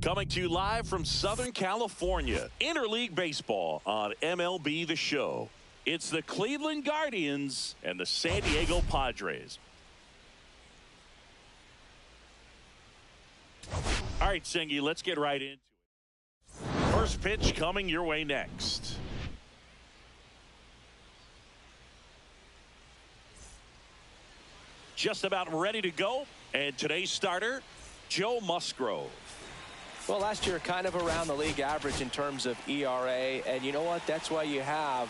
Coming to you live from Southern California, Interleague Baseball on MLB The Show. It's the Cleveland Guardians and the San Diego Padres. All right, Singy, let's get right into it. First pitch coming your way next. Just about ready to go. And today's starter, Joe Musgrove. Well, last year kind of around the league average in terms of ERA, and you know what? That's why you have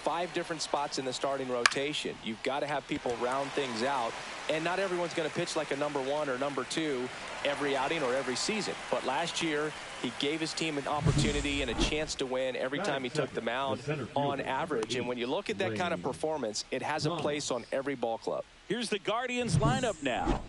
5 different spots in the starting rotation. You've got to have people round things out, and not everyone's going to pitch like a number 1 or number 2 every outing or every season. But last year, he gave his team an opportunity and a chance to win every time he took the mound on average. And when you look at that kind of performance, it has a place on every ball club. Here's the Guardians lineup now.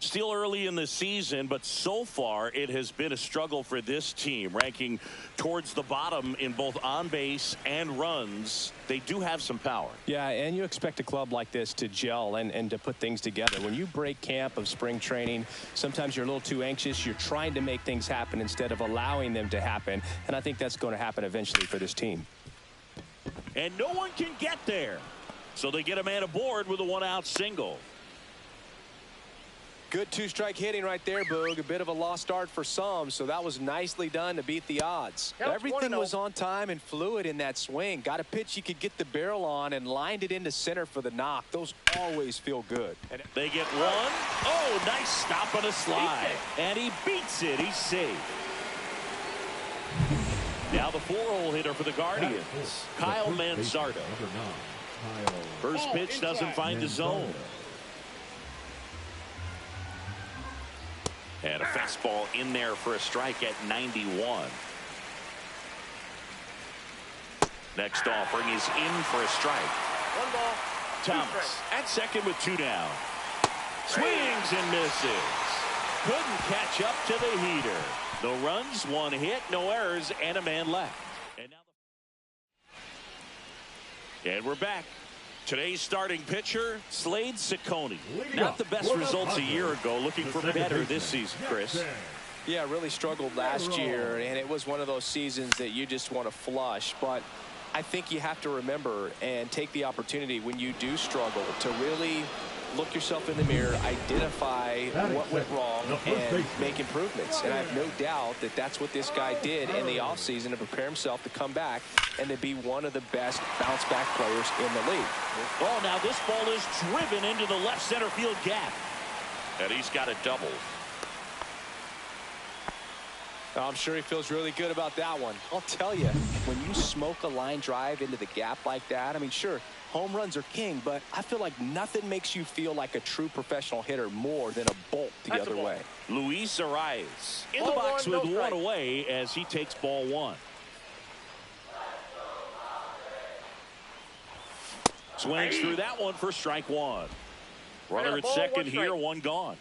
Still early in the season, but so far it has been a struggle for this team, ranking towards the bottom in both on base and runs. They do have some power. Yeah, and you expect a club like this to gel and to put things together. When you break camp of spring training, sometimes you're a little too anxious. You're trying to make things happen instead of allowing them to happen, and I think that's going to happen eventually for this team. And no one can get there, so they get a man aboard with a 1-out single. Good 2-strike hitting right there, Boog. A bit of a lost start for some, so that was nicely done to beat the odds. Everything was on time and fluid in that swing. Got a pitch you could get the barrel on and lined it into center for the knock. Those always feel good. And they get one. Oh, nice stop on a slide. And he beats it. He's safe. Now the 4-hole hitter for the Guardians, Kyle Manzardo. First pitch doesn't find the zone. And a fastball in there for a strike at 91. Next offering is in for a strike. 1 ball. Thomas at second with 2 down. Swings and misses. Couldn't catch up to the heater. No runs, 1 hit, no errors, and a man left. And we're back. Today's starting pitcher, Slade Ciccone. Not the best results a year ago. Looking for better this season, Chris. Yeah, really struggled last year, and it was one of those seasons that you just want to flush. But I think you have to remember and take the opportunity when you do struggle to really look yourself in the mirror, identify what went wrong, and make improvements. And I have no doubt that that's what this guy did in the offseason to prepare himself to come back and to be one of the best bounce-back players in the league. Oh, now this ball is driven into the left center field gap. And he's got a double. I'm sure he feels really good about that one. I'll tell you, when you smoke a line drive into the gap like that, I mean, sure, home runs are king, but I feel like nothing makes you feel like a true professional hitter more than a bolt the other way. Luis Arias in the box with 1 away as he takes ball 1. Swings through that one for strike 1. Runner at second here, 1 gone.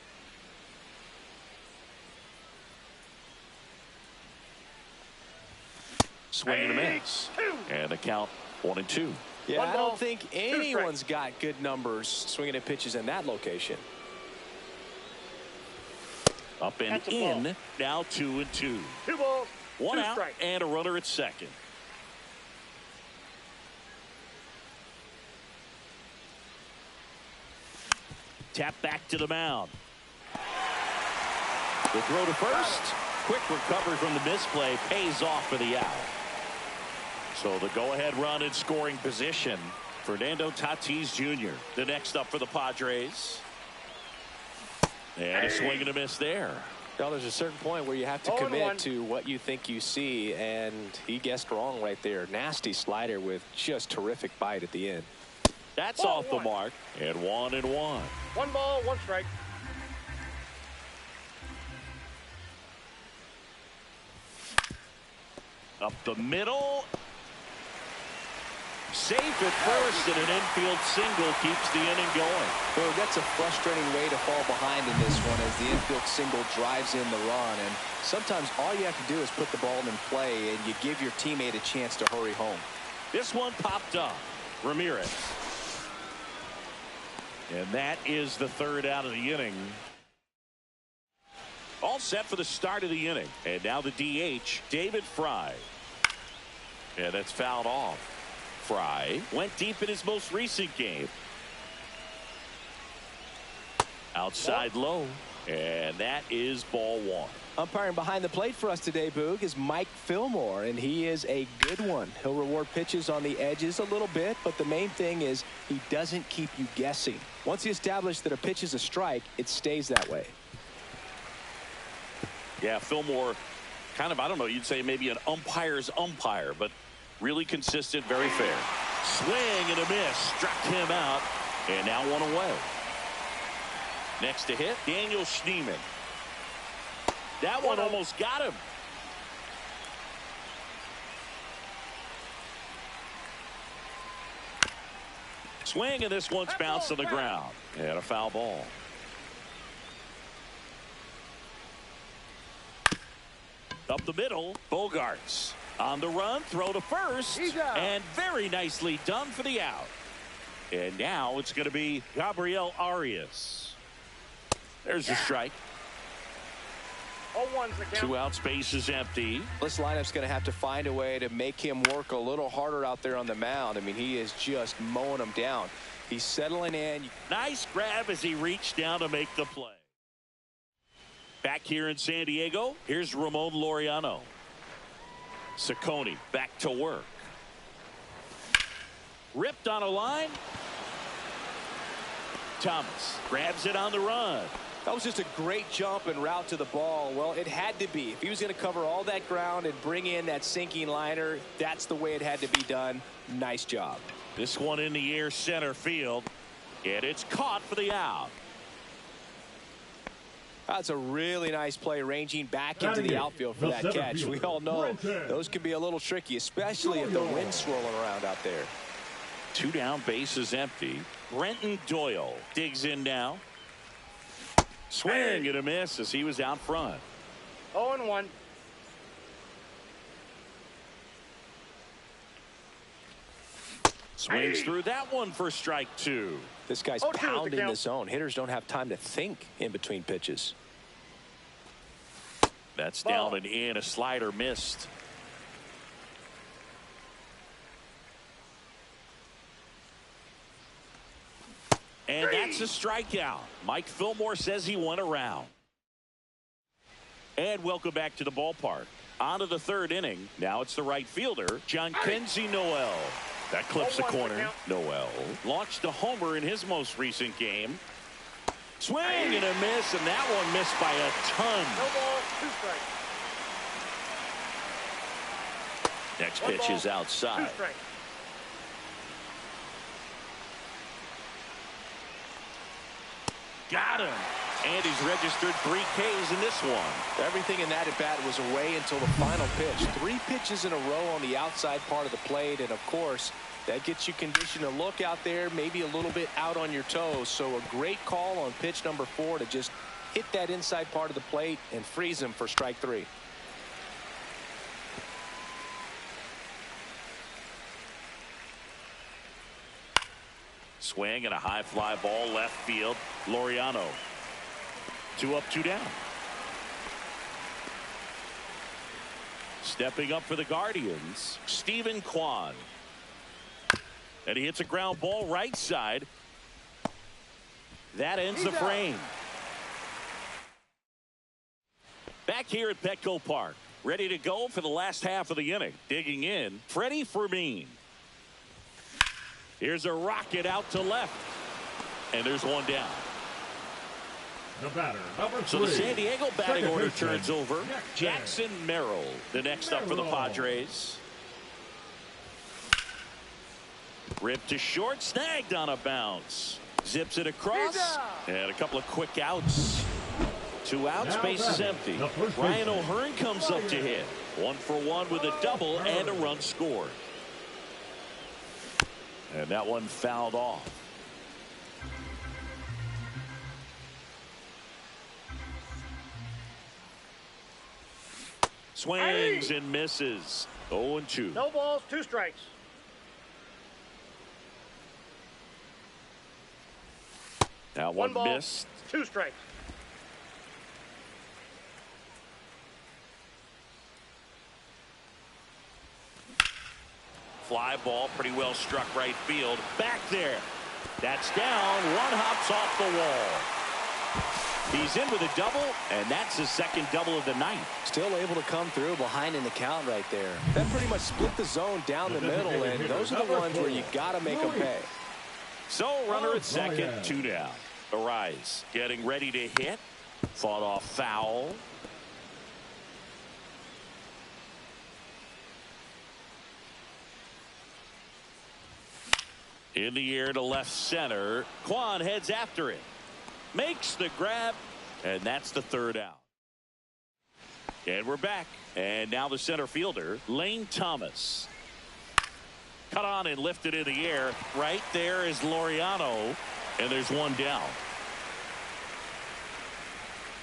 Swing and a miss. And the count 1-2. Yeah, I don't think anyone's got good numbers swinging at pitches in that location. Up and in. Now 2-2. 2 balls. 1 out and a runner at second. Tap back to the mound. The throw to first. Quick recovery from the misplay pays off for the out. So the go-ahead run in scoring position. Fernando Tatis Jr. the next up for the Padres. And a swing and a miss there. Well, there's a certain point where you have to commit to what you think you see, and he guessed wrong right there. Nasty slider with just terrific bite at the end. That's off the mark. And 1-1. 1 ball, 1 strike. Up the middle. Safe at first, and an infield single keeps the inning going. Well, that's a frustrating way to fall behind in this one as the infield single drives in the run. And sometimes all you have to do is put the ball in play, and you give your teammate a chance to hurry home. This one popped up. Ramirez. And that is the 3rd out of the inning. All set for the start of the inning. And now the DH, David Fry. Yeah, that's fouled off. Fry went deep in his most recent game. Outside low. And that is ball one. Umpiring behind the plate for us today, Boog, is Mike Fillmore, and he is a good one. He'll reward pitches on the edges a little bit, but the main thing is he doesn't keep you guessing. Once he established that a pitch is a strike, it stays that way. Yeah, Fillmore, kind of, I don't know, you'd say maybe an umpire's umpire, but really consistent, very fair. Swing and a miss, struck him out, and now one away. Next to hit, Daniel Schneemann. That one almost got him. Swing, and this one's bounced on the ground. And a foul ball. Up the middle, Bogarts. On the run, throw to first. And very nicely done for the out. And now it's going to be Gabriel Arias. There's a strike. 0-1's the count. 2 outs, base is empty. This lineup's going to have to find a way to make him work a little harder out there on the mound. I mean, he is just mowing them down. He's settling in. Nice grab as he reached down to make the play. Back here in San Diego, here's Ramon Laureano. Ciccone back to work. Ripped on a line. Thomas grabs it on the run. That was just a great jump and route to the ball. Well, it had to be. If he was going to cover all that ground and bring in that sinking liner, that's the way it had to be done. Nice job. This one in the air, center field, and it's caught for the out. That's a really nice play, ranging back into the outfield for that catch. We all know those can be a little tricky, especially if the wind's swirling around out there. 2 down, base is empty. Brenton Doyle digs in now. Swing and a miss as he was out front. 0-1. Swings through that one for strike 2. This guy's pounding the zone. Hitters don't have time to think in between pitches. That's down and in. A slider missed. And that's a strikeout. Mike Fillmore says he went around. And welcome back to the ballpark. On to the 3rd inning. Now it's the right fielder, Jhonkensy Noel. That clips the corner. Noel launched a homer in his most recent game. Swing and a miss, and that one missed by a ton. No ball, 2 strikes. Next pitch is outside. 2 strikes. Got him. And he's registered 3 Ks in this one. Everything in that at bat was away until the final pitch. 3 pitches in a row on the outside part of the plate, and of course that gets you conditioned to look out there, maybe a little bit out on your toes. So a great call on pitch number 4 to just hit that inside part of the plate and freeze him for strike 3. Swing and a high fly ball left field. Laureano. 2 up, 2 down. Stepping up for the Guardians, Stephen Kwan. And he hits a ground ball right side. That ends the frame. Back here at Petco Park, ready to go for the last half of the inning. Digging in, Freddie Fermin. Here's a rocket out to left. And there's one down. The batter, number 3. So the San Diego batting order turns over. Jackson Merrill, the next up for the Padres. Ripped to short, snagged on a bounce. Zips it across. And a couple of quick outs. 2 outs, base is empty. Ryan O'Hearn comes up to hit. 1 for 1 with a double and a run scored. And that one fouled off. Swings and misses. 0-2. No balls, 2 strikes. Now one ball, missed. 2 strikes. fly ball, pretty well struck right field. Back there. That's down. One hops off the wall. He's in with a double, and that's his second double of the night. Still able to come through behind in the count right there. That pretty much split the zone down the middle, and those are the ones where you got to make them pay. So runner at second, 2 down. Arise getting ready to hit. Fought off foul. In the air to left center. Quan heads after it. Makes the grab, and that's the 3rd out. And we're back. And now the center fielder, Lane Thomas. Cut on and lifted in the air. Right there is Laureano, and there's 1 down.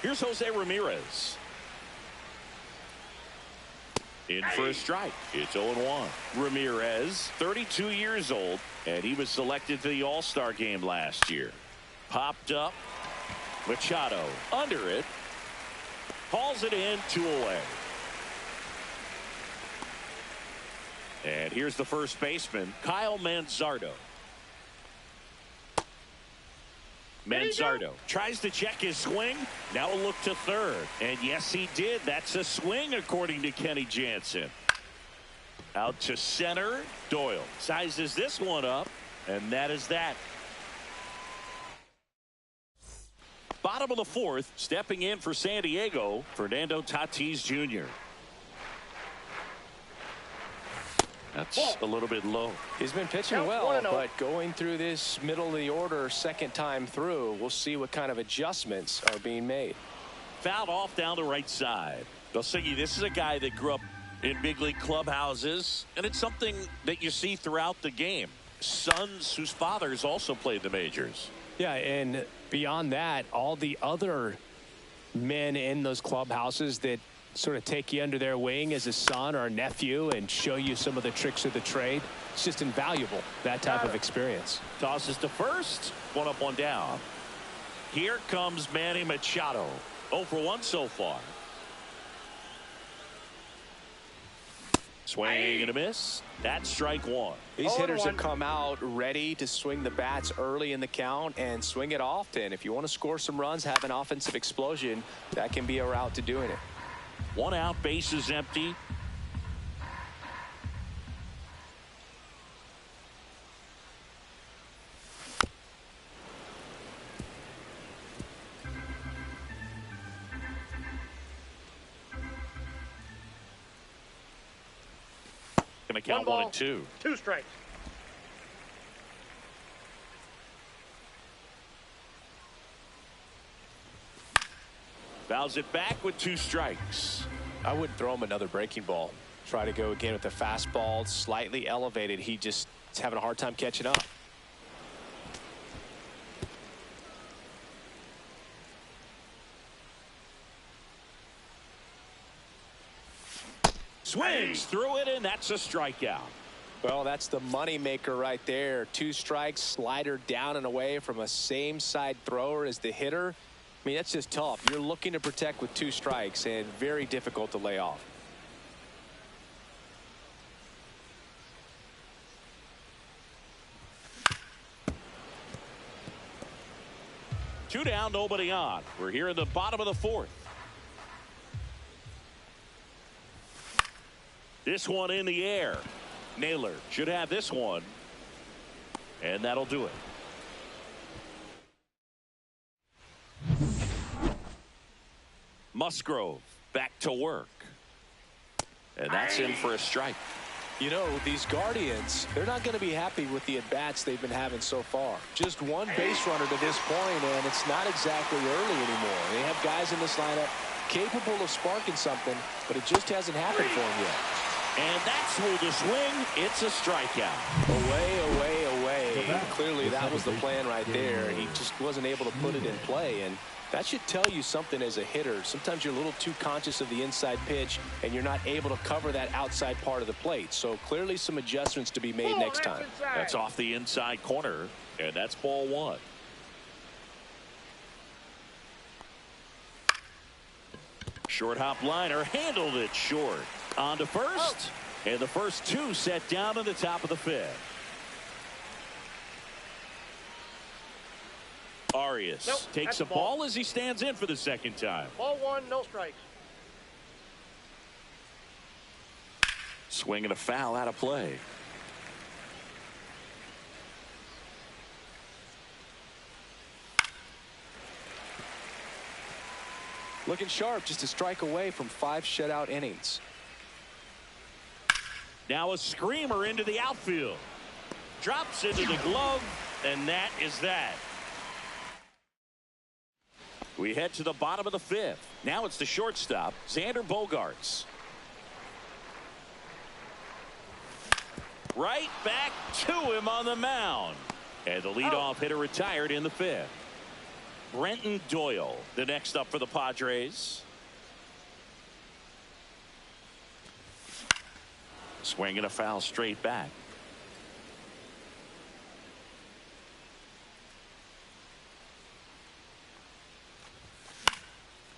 Here's Jose Ramirez. In for a strike. It's 0-1. Ramirez, 32 years old, and he was selected to the All-Star game last year. Popped up. Machado under it. Hauls it in, 2 away. And here's the first baseman, Kyle Manzardo. Manzardo tries to check his swing. Now a look to third. And yes, he did. That's a swing, according to Kenny Jansen. Out to center. Doyle sizes this one up, and that is that. Bottom of the 4th, stepping in for San Diego, Fernando Tatis Jr. That's a little bit low. He's been pitching well, but going through this middle of the order second time through, we'll see what kind of adjustments are being made. Fouled off down the right side. Belsingi, this is a guy that grew up in big league clubhouses, and it's something that you see throughout the game. Sons whose fathers also played the majors. Yeah, and beyond that, all the other men in those clubhouses that sort of take you under their wing as a son or a nephew and show you some of the tricks of the trade. It's just invaluable, that type of experience. Tosses to first. 1 up, 1 down. Here comes Manny Machado. 0 for 1 so far. Swing and a miss. That's strike 1. These hitters have come out ready to swing the bats early in the count and swing it often. If you want to score some runs, have an offensive explosion, that can be a route to doing it. 1 out, bases empty. Gonna count 1 and 2. 2 strikes. Fouls it back with 2 strikes. I wouldn't throw him another breaking ball. Try to go again with the fastball, slightly elevated. He just is having a hard time catching up. Swings through it, and that's a strikeout. Well, that's the money maker right there. 2 strikes, slider down and away from a same side thrower as the hitter. I mean, that's just tough. You're looking to protect with 2 strikes, and very difficult to lay off. Two down, nobody on. We're here in the bottom of the 4th. This one in the air. Naylor should have this one, and that'll do it. Musgrove back to work, and that's in for a strike. You know, these Guardians, they're not going to be happy with the at-bats they've been having so far. Just 1 base runner to this point, and it's not exactly early anymore. They have guys in this lineup capable of sparking something, but it just hasn't happened for them yet. And that's ruled a swing. It's a strikeout. Away, away, away. Clearly, that was the plan right there. He just wasn't able to put it in play, and that should tell you something as a hitter. Sometimes you're a little too conscious of the inside pitch, and you're not able to cover that outside part of the plate. So clearly some adjustments to be made next time. That's off the inside corner, and that's ball 1. Short hop liner handled it short. On to first. And the first two set down in the top of the fifth. Arias takes a ball as he stands in for the second time. Ball one, no strikes. Swing and a foul out of play. Looking sharp, just a strike away from 5 shutout innings. Now a screamer into the outfield. Drops into the glove, and that is that. We head to the bottom of the fifth. Now it's the shortstop, Xander Bogaerts. Right back to him on the mound. And the leadoff hitter retired in the fifth. Brenton Doyle, the next up for the Padres. Swing and a foul straight back.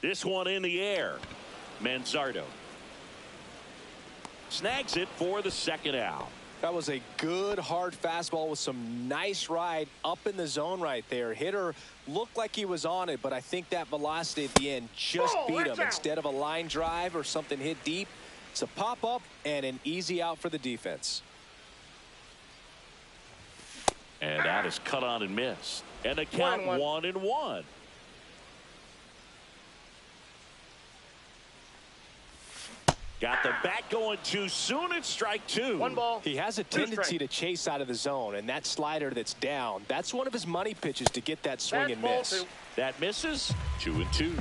This one in the air. Manzardo snags it for the second out. That was a good hard fastball with some nice ride up in the zone right there. Hitter looked like he was on it, but I think that velocity at the end just beat him. Instead of a line drive or something hit deep, it's a pop up and an easy out for the defense. And that is cut on and missed. And the count 1-1. Got the bat going too soon. It's strike two. 1 ball. He has a tendency to chase out of the zone, and that slider that's down, that's one of his money pitches to get that swing and miss. That misses. 2-2.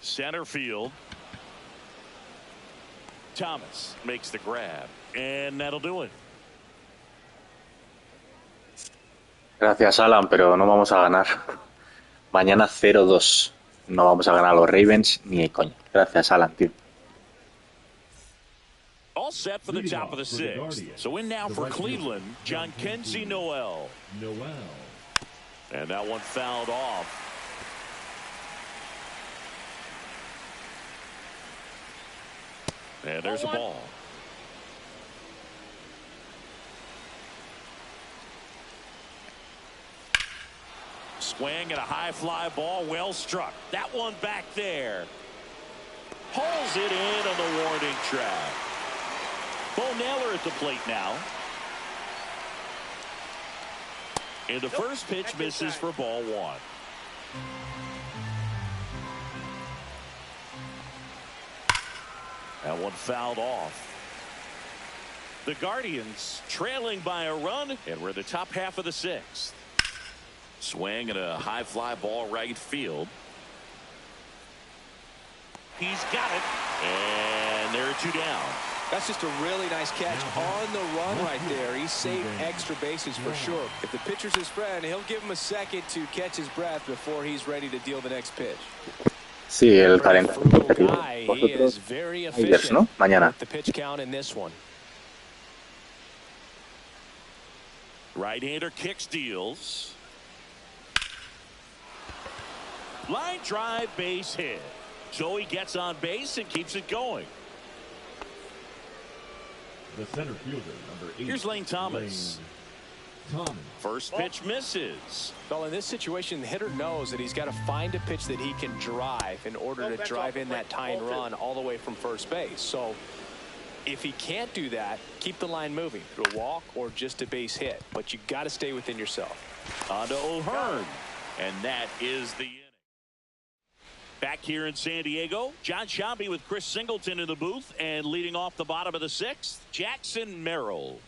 Center field. Thomas makes the grab, and that'll do it. Gracias, Alan, pero no vamos a ganar. Mañana 0-2. No vamos a ganar a los Ravens ni de coña. Gracias, Alan, tío. All set for the top of the sixth. So in now for Cleveland, John Kenzie Noel. And that one fouled off. And there's a ball. Swing and a high fly ball, well struck. That one back there. Pulls it in on the warning track. Bo Naylor at the plate now. And the first pitch misses for ball one. That one fouled off. The Guardians trailing by a run, and we're in the top half of the sixth. Swing and a high fly ball right field. He's got it. And there are two down. That's just a really nice catch on the run right there. He saved extra bases for sure. If the pitcher's his friend, he'll give him a second to catch his breath before he's ready to deal the next pitch. Sí, el talento. He is very efficient, ¿no? Mañana. with the pitch count in this one. Right-hander kicks, deals. Line drive, base hit. So he gets on base and keeps it going. The center fielder, number 8. Here's Lane Thomas. First pitch misses. Well, in this situation, the hitter knows that he's got to find a pitch that he can drive in order to drive in that tying run all the way from first base. So if he can't do that, keep the line moving through a walk or just a base hit. But you got to stay within yourself. On to O'Hearn. And that is the inning. Back here in San Diego, John Shambi with Chris Singleton in the booth, and leading off the bottom of the sixth, Jackson Merrill.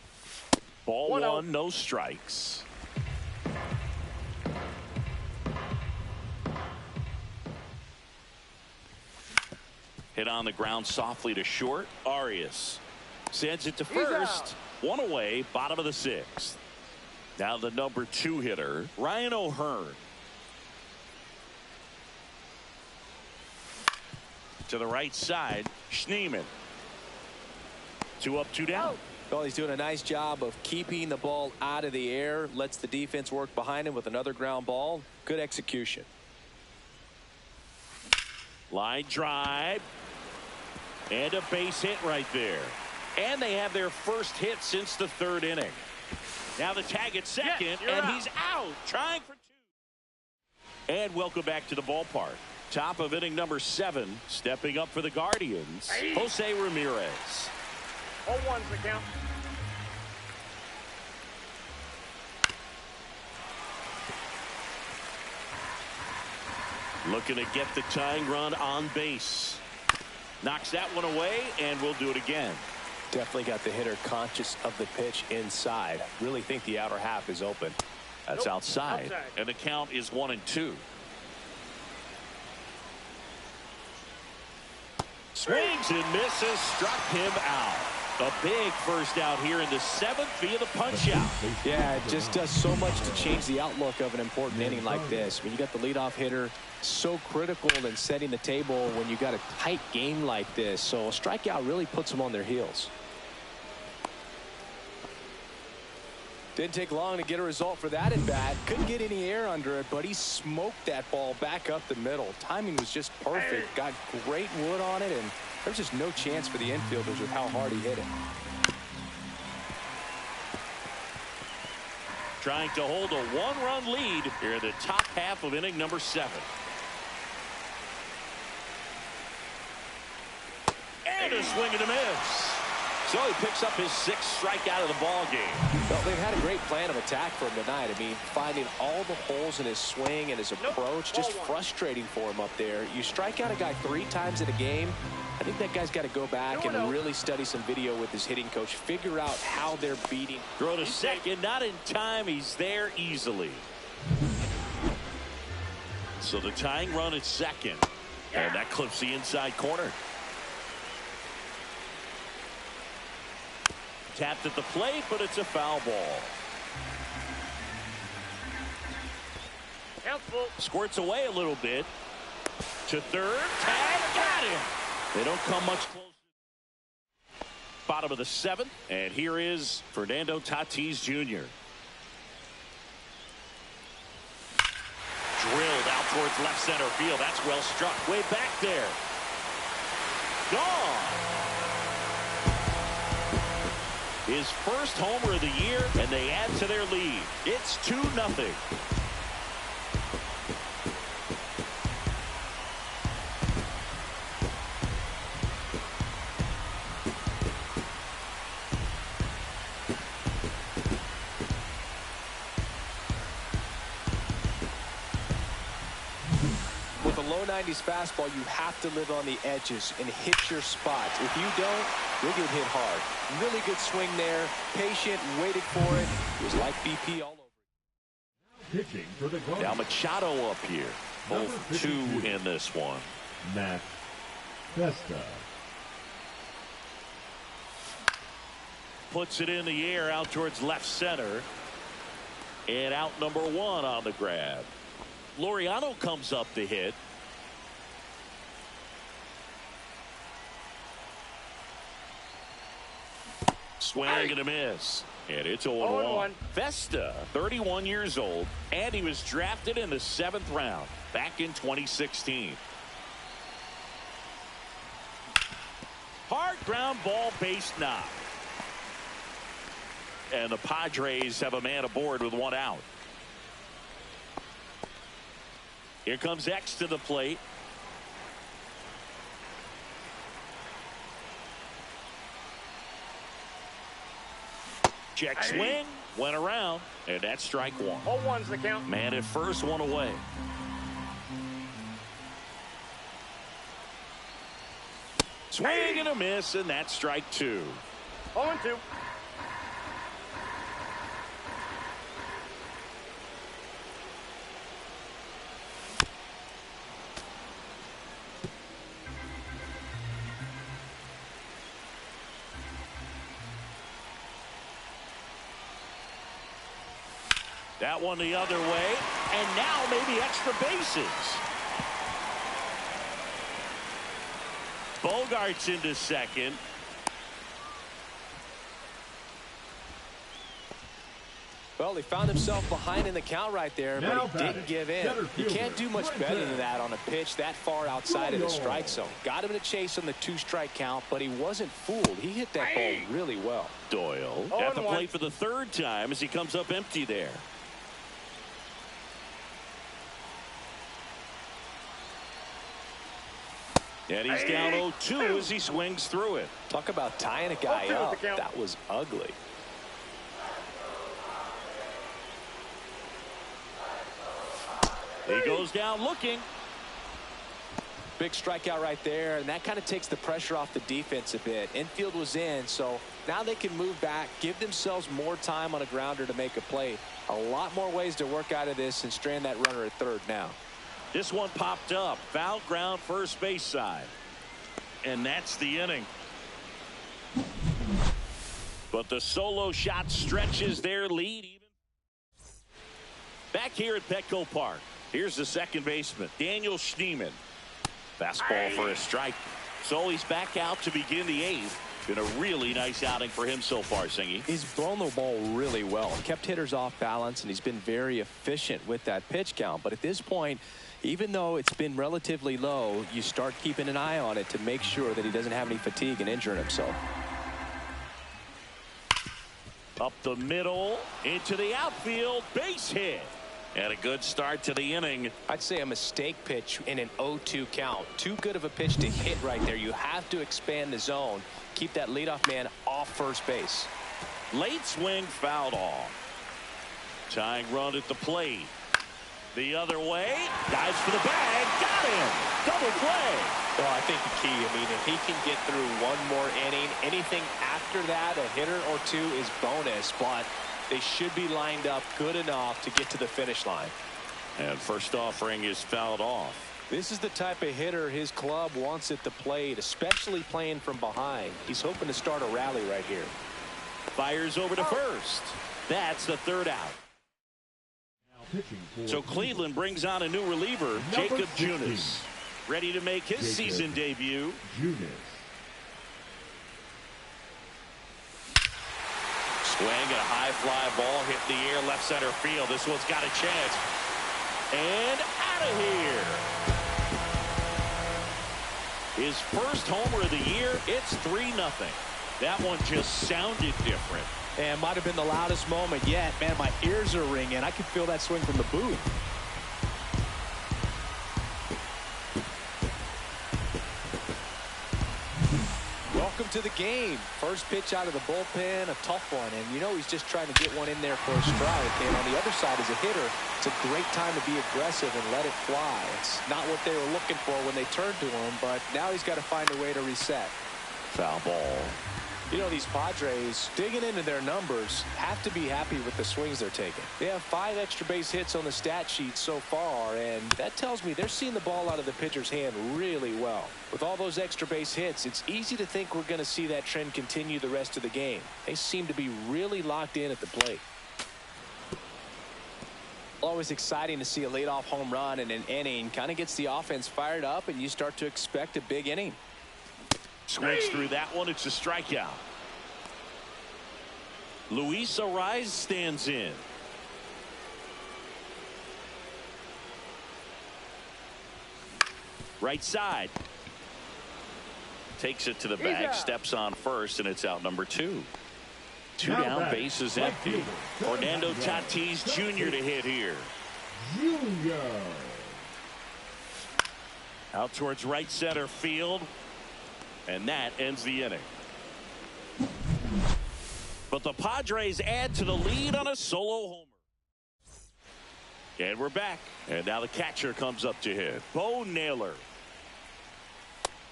Ball one, no strikes. Hit on the ground softly to short. Arias sends it to first. One away, bottom of the sixth. Now the number 2 hitter, Ryan O'Hearn. To the right side, Schneemann. 2 up, 2 down. Well, he's doing a nice job of keeping the ball out of the air. Lets the defense work behind him with another ground ball. Good execution. Line drive. And a base hit right there. And they have their first hit since the third inning. Now the tag at second, and he's out, trying for two. And welcome back to the ballpark. Top of inning number 7, stepping up for the Guardians, Jose Ramirez. 0-1's the count. Looking to get the tying run on base. Knocks that one away, and we'll do it again. Definitely got the hitter conscious of the pitch inside. Really think the outer half is open. That's outside. And the count is 1-2. Swings and misses, struck him out. A big first out here in the 7th via the punch out. Yeah, it just does so much to change the outlook of an important inning like this. When you got the leadoff hitter, so critical in setting the table when you got a tight game like this. So a strikeout really puts them on their heels. Didn't take long to get a result for that at bat. Couldn't get any air under it, but he smoked that ball back up the middle. Timing was just perfect. Got great wood on it, and there's just no chance for the infielders with how hard he hit it. Trying to hold a 1-run lead here in the top half of inning number 7. And a swing and a miss. So he picks up his 6th strikeout of the ball game. Well, they've had a great plan of attack for him tonight. I mean, finding all the holes in his swing and his approach, just frustrating for him up there. You strike out a guy 3 times in a game, I think that guy's got to go back and really study some video with his hitting coach, figure out how they're beating. Throw to second, not in time. He's there easily. So the tying run at second, and that clips the inside corner. Tapped at the plate, but it's a foul ball. Helpful. Squirts away a little bit. To third. Tag. Got him. They don't come much closer. Bottom of the 7th. And here is Fernando Tatis Jr. Drilled out towards left center field. That's well struck. Way back there. Gone. His first homer of the year, and they add to their lead. It's 2-0. With a low 90s fastball, you have to live on the edges and hit your spots. If you don't, you'll get hit hard. Really good swing there. Patient, waited for it. It was like BP all over. Pitching for the Guardians. Now Machado up here. Both 2 in this one. Matt Festa. Puts it in the air out towards left center. And out number 1 on the grab. Laureano comes up to hit. Swing and a miss. And it's 0-1. Festa, 31 years old, and he was drafted in the 7th round back in 2016. Hard ground ball, base knock. And the Padres have a man aboard with 1 out. Here comes X to the plate. Check swing, went around, and that's strike 1. 0-1's the count. Man at first, 1 away. Swing and a miss, and that's strike 2. 0-2. That one the other way, and now maybe extra bases. Bogart's into second. Well, he found himself behind in the count right there, but he didn't give in. You can't do much better than that on a pitch that far outside of the strike zone. Got him to chase on the 2-strike count, but he wasn't fooled. He hit that ball really well. Doyle at the plate for the 3rd time as he comes up empty there. And he's down 0-2 as he swings through it. Talk about tying a guy up. That was ugly. He goes down looking. Big strikeout right there, and that kind of takes the pressure off the defense a bit. Infield was in, so now they can move back, give themselves more time on a grounder to make a play. A lot more ways to work out of this and strand that runner at 3rd now. This one popped up. Foul ground, first base side. And that's the inning. But the solo shot stretches their lead. Even back here at Petco Park, here's the second baseman, Daniel Schneemann. Fastball for a strike. So he's back out to begin the 8th. Been a really nice outing for him so far, Singy. He's blown the ball really well. Kept hitters off balance, and he's been very efficient with that pitch count. But at this point, even though it's been relatively low, you start keeping an eye on it to make sure that he doesn't have any fatigue and injuring himself. Up the middle, into the outfield, base hit. And a good start to the inning. I'd say a mistake pitch in an 0-2 count. Too good of a pitch to hit right there. You have to expand the zone. Keep that leadoff man off first base. Late swing fouled off. Tying run at the plate. The other way. Dives for the bag. Got him. Double play. Well, I think the key, I mean, if he can get through one more inning, anything after that, a hitter or 2 is bonus. But they should be lined up good enough to get to the finish line. And first offering is fouled off. This is the type of hitter his club wants at the plate, especially playing from behind. He's hoping to start a rally right here. Fires over to first. That's the 3rd out. So Cleveland brings on a new reliever, Jacob Junis, ready to make his season debut. Swing and a high fly ball hit the air left center field. This one's got a chance. And out of here. His first homer of the year. It's 3-0. That one just sounded different. And might have been the loudest moment yet. Man, my ears are ringing. I can feel that swing from the booth. Welcome to the game. First pitch out of the bullpen, a tough one. And you know he's just trying to get one in there for a strike. And on the other side, as a hitter, it's a great time to be aggressive and let it fly. It's not what they were looking for when they turned to him, but now he's got to find a way to reset. Foul ball. You know, these Padres, digging into their numbers, have to be happy with the swings they're taking. They have 5 extra base hits on the stat sheet so far, and that tells me they're seeing the ball out of the pitcher's hand really well. With all those extra base hits, it's easy to think we're going to see that trend continue the rest of the game. They seem to be really locked in at the plate. Always exciting to see a leadoff home run in an inning. Kind of gets the offense fired up, and you start to expect a big inning. Swings through that one. It's a strikeout. Luis Ariz stands in. Right side. Takes it to the bag. Steps on first, and it's out number 2. 2 down, bases empty. Fernando Tatis Jr. to hit here. Out towards right center field. And that ends the inning. But the Padres add to the lead on a solo homer. And we're back. And now the catcher comes up to hit. Bo Naylor.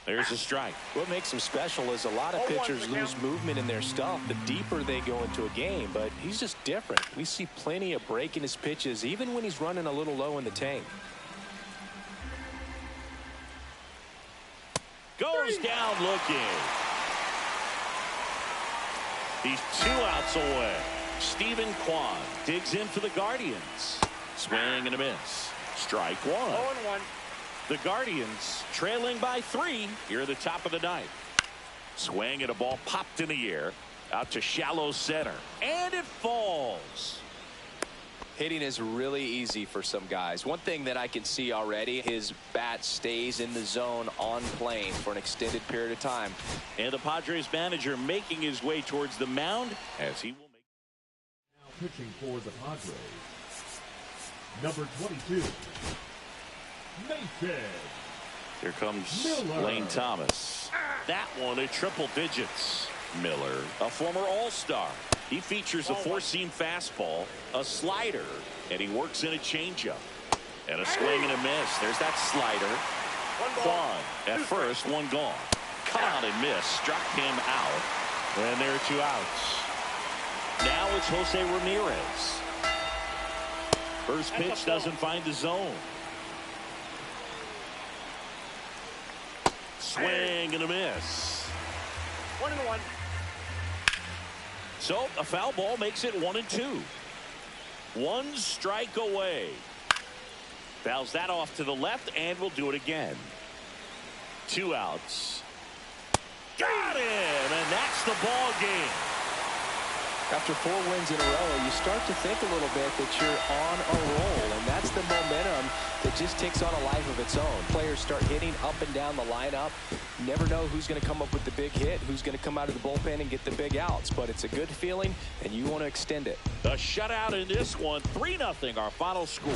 There's a strike. What makes him special is a lot of pitchers lose movement in their stuff the deeper they go into a game, but he's just different. We see plenty of break in his pitches, even when he's running a little low in the tank. Goes down looking. He's 2 outs away. Stephen Kwan digs in for the Guardians. Swing and a miss. Strike 1. 0-1. The Guardians trailing by 3 here at the top of the 9th. Swing and a ball popped in the air out to shallow center. And it falls. Hitting is really easy for some guys. One thing that I can see already, his bat stays in the zone on plane for an extended period of time. And the Padres manager making his way towards the mound as he will make. Now pitching for the Padres, number 22, Mason. Here comes Miller. Lane Thomas. That one at triple digits. Miller, a former All-Star. He features a four-seam fastball, a slider, and he works in a changeup. And a swing and a miss. There's that slider. Quan at first, one gone. Caught and missed. Struck him out. And there are 2 outs. Now it's Jose Ramirez. First pitch doesn't find the zone. Swing and a miss. 1-1. So a foul ball makes it 1-2. 1 strike away. Fouls that off to the left and will do it again. 2 outs. Got him, and that's the ball game. After 4 wins in a row, you start to think a little bit that you're on a roll, and that's the momentum that just takes on a life of its own. Players start hitting up and down the lineup. You never know who's going to come up with the big hit, who's going to come out of the bullpen and get the big outs, but it's a good feeling, and you want to extend it. The shutout in this one, 3-0, our final score.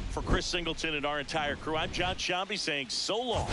For Chris Singleton and our entire crew, I'm John Shambi saying so long.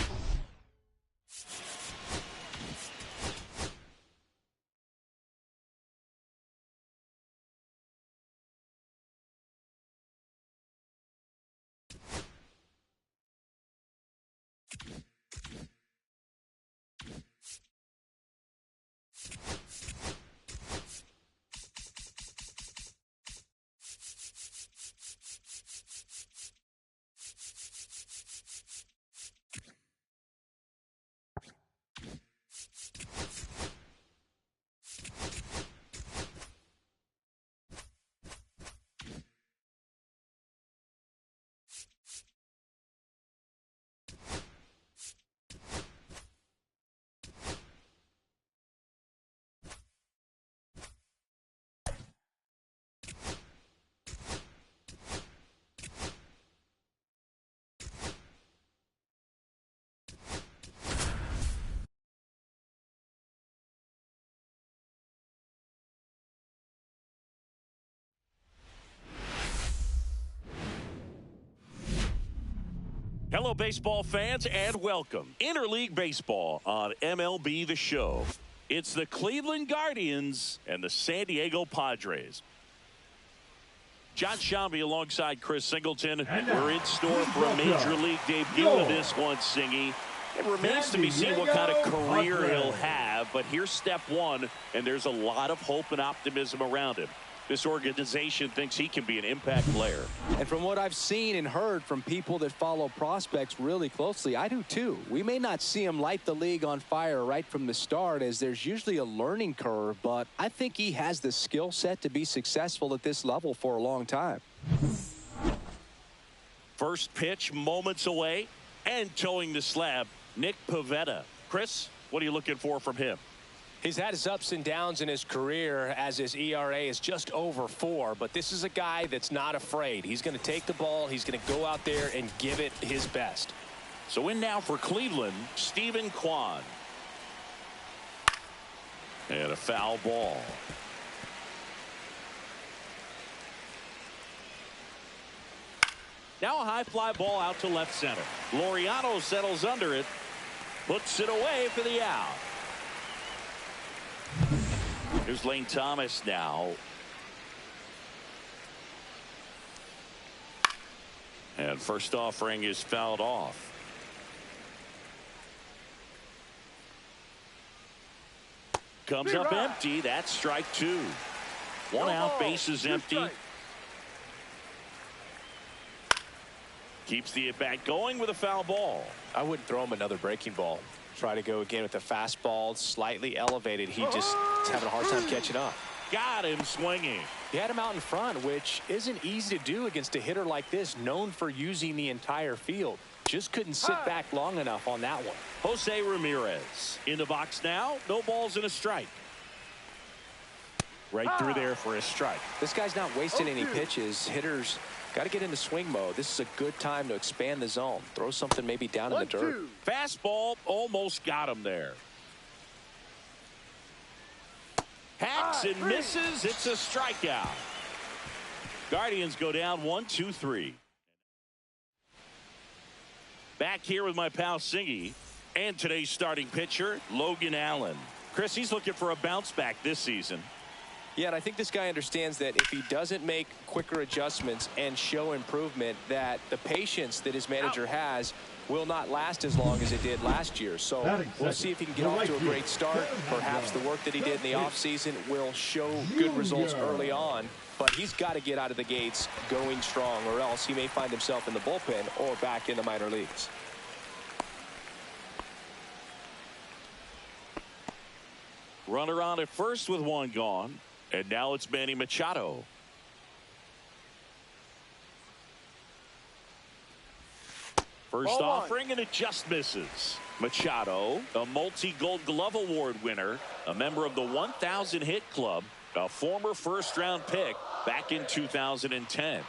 Hello, baseball fans, and welcome. Interleague Baseball on MLB The Show. It's the Cleveland Guardians and the San Diego Padres. John Shambi alongside Chris Singleton. We're in store for a Major League debut in this one, Singy. It remains to be seen what kind of career he'll have, but here's step 1, and there's a lot of hope and optimism around him. This organization thinks he can be an impact player. And from what I've seen and heard from people that follow prospects really closely, I do too. We may not see him light the league on fire right from the start, as there's usually a learning curve, but I think he has the skill set to be successful at this level for a long time. First pitch moments away, and towing the slab, Nick Pivetta. Chris, what are you looking for from him? He's had his ups and downs in his career, as his ERA is just over 4, but this is a guy that's not afraid. He's going to take the ball, he's going to go out there and give it his best. So in now for Cleveland, Stephen Kwan. And a foul ball. Now a high fly ball out to left center. Laureano settles under it, puts it away for the out. Here's Lane Thomas now. And first offering is fouled off. Comes up empty. That's strike 2. 1 out, base is empty. Keeps the at-bat going with a foul ball. I wouldn't throw him another breaking ball. Try to go again with the fastball, slightly elevated. He just is having a hard time catching up. Got him swinging. He had him out in front, which isn't easy to do against a hitter like this, known for using the entire field. Just couldn't sit back long enough on that one. Jose Ramirez in the box now. No balls and a strike. Right through there for a strike. This guy's not wasting any pitches. Hitters got to get into swing mode. This is a good time to expand the zone. Throw something maybe down in the dirt. Fastball almost got him there. Hacks and misses. It's a strikeout. Guardians go down 1-2-3. Back here with my pal Singy and today's starting pitcher, Logan Allen. Chris, he's looking for a bounce back this season. Yeah, and I think this guy understands that if he doesn't make quicker adjustments and show improvement, that the patience that his manager has will not last as long as it did last year. So we'll see if he can get off to a great start. Perhaps the work that he did in the offseason will show good results early on. But he's got to get out of the gates going strong, or else he may find himself in the bullpen or back in the minor leagues. Runner on at first with one gone. And now it's Manny Machado. First offering, and it just misses. Machado, a multi-Gold Glove Award winner, a member of the 1,000 hit club, a former first-round pick back in 2010.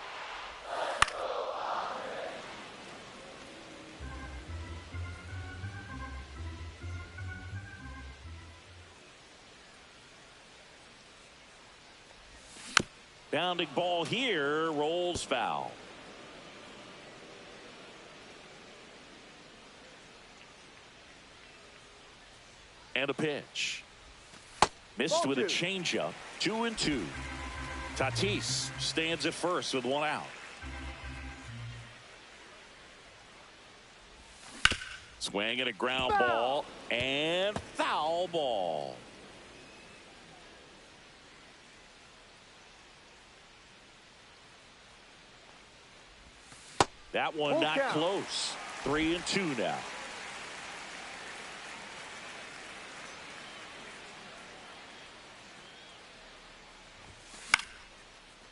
Bounding ball here, rolls foul. And a pitch. Missed with a changeup. 2-2. Tatis stands at first with one out. Swing and a ground ball and foul ball. That one not close. 3-2 now.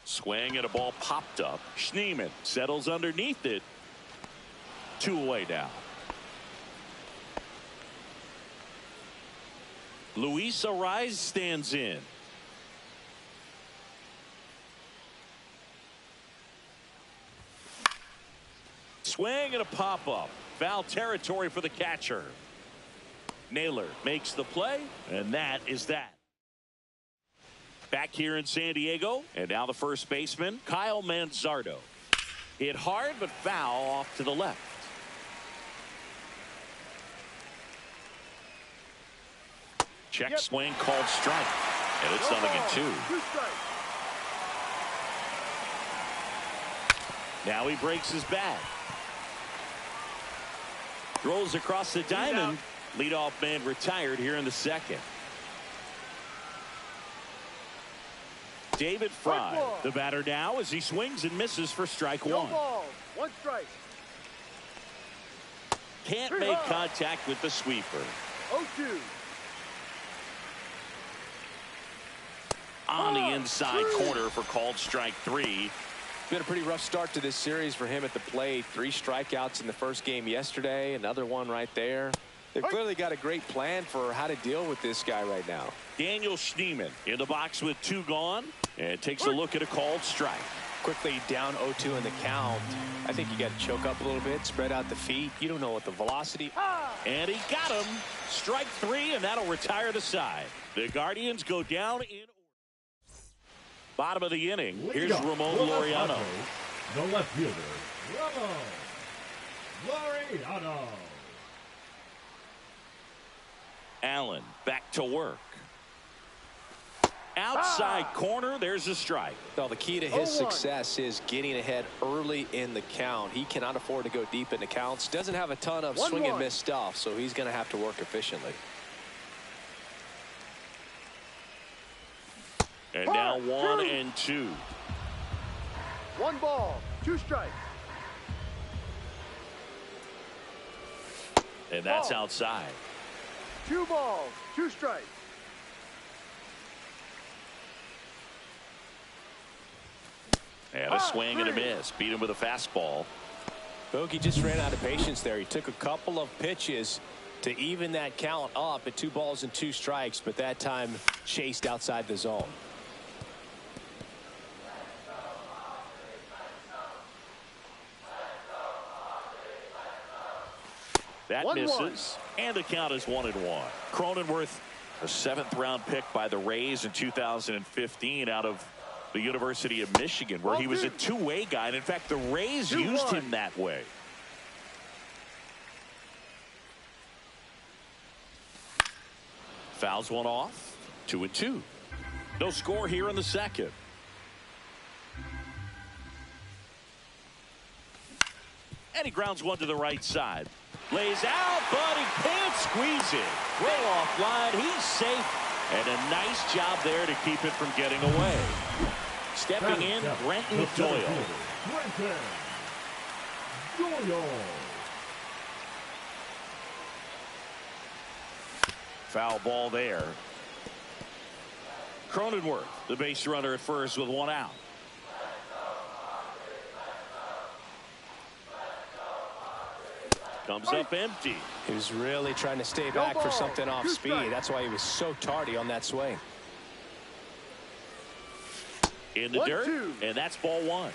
Swing and a ball popped up. Schneemann settles underneath it. 2 away now. Luis Arraez stands in. Swing and a pop-up. Foul territory for the catcher. Naylor makes the play, and that is that. Back here in San Diego, and now the first baseman, Kyle Manzardo. Hit hard, but foul off to the left. Check swing called strike, and it's 0-2. Now he breaks his bat. Throws across the diamond. Leadoff man retired here in the second. David Fry, the batter now, as he swings and misses for strike one. One strike. Can't make contact with the sweeper. 0-2. On the inside corner for called strike 3. Been a pretty rough start to this series for him at the plate. 3 strikeouts in the first game yesterday. Another one right there. They've clearly got a great plan for how to deal with this guy right now. Daniel Schneemann in the box with 2 gone, and takes a look at a called strike. Quickly down 0-2 in the count. I think you got to choke up a little bit, spread out the feet. You don't know what the velocity. And he got him. Strike 3, and that'll retire the side. The Guardians go down in bottom of the inning. Here's Ramon Laureano. The left fielder, Ramon Laureano. Allen back to work. Outside corner, there's a strike. Well, the key to his success is getting ahead early in the count. He cannot afford to go deep in the counts. Doesn't have a ton of swing and miss stuff, so he's going to have to work efficiently. And now 1-2. 1 ball, 2 strikes. And that's outside. 2 balls, 2 strikes. And a swing and a miss. Beat him with a fastball. Bogey just ran out of patience there. He took a couple of pitches to even that count up at 2 balls and 2 strikes, but that time chased outside the zone. That 1-1. misses, and the count is 1-1. Cronenworth, a 7th-round pick by the Rays in 2015 out of the University of Michigan, where he was a two-way guy. And in fact, the Rays used him that way. Fouls one off. 2-2. No score here in the second. And he grounds one to the right side. Lays out, but he can't squeeze it. Well offline. He's safe. And a nice job there to keep it from getting away. Stepping in, Brenton Doyle. Foul ball there. Cronenworth, the base runner at first with one out. Comes up empty. He was really trying to stay back for something off speed. That's why he was so tardy on that swing. In the dirt, and that's ball one.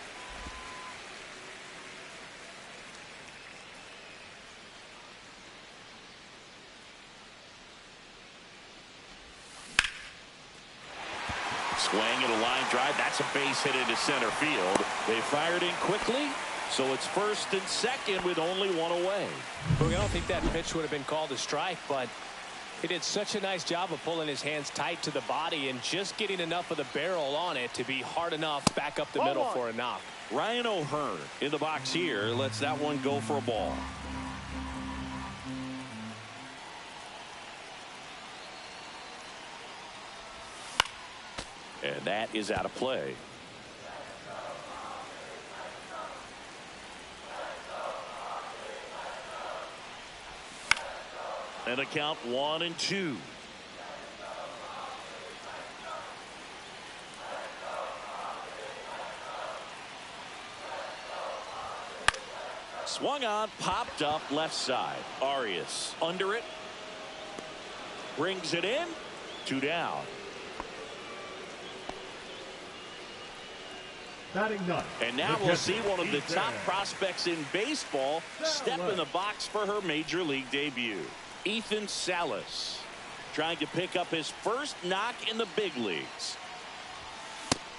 Swing and a line drive. That's a base hit into center field. They fired in quickly, so it's first and second with only one away. I don't think that pitch would have been called a strike, but he did such a nice job of pulling his hands tight to the body and just getting enough of the barrel on it to be hard enough back up the middle for a knock. Ryan O'Hearn in the box here lets that one go for a ball. And that is out of play. And a count 1-2. Swung on, popped up left side. Arias under it. Brings it in. 2 down. And now we'll see one of the top prospects in baseball step in the box for her major league debut. Ethan Salas trying to pick up his first knock in the big leagues.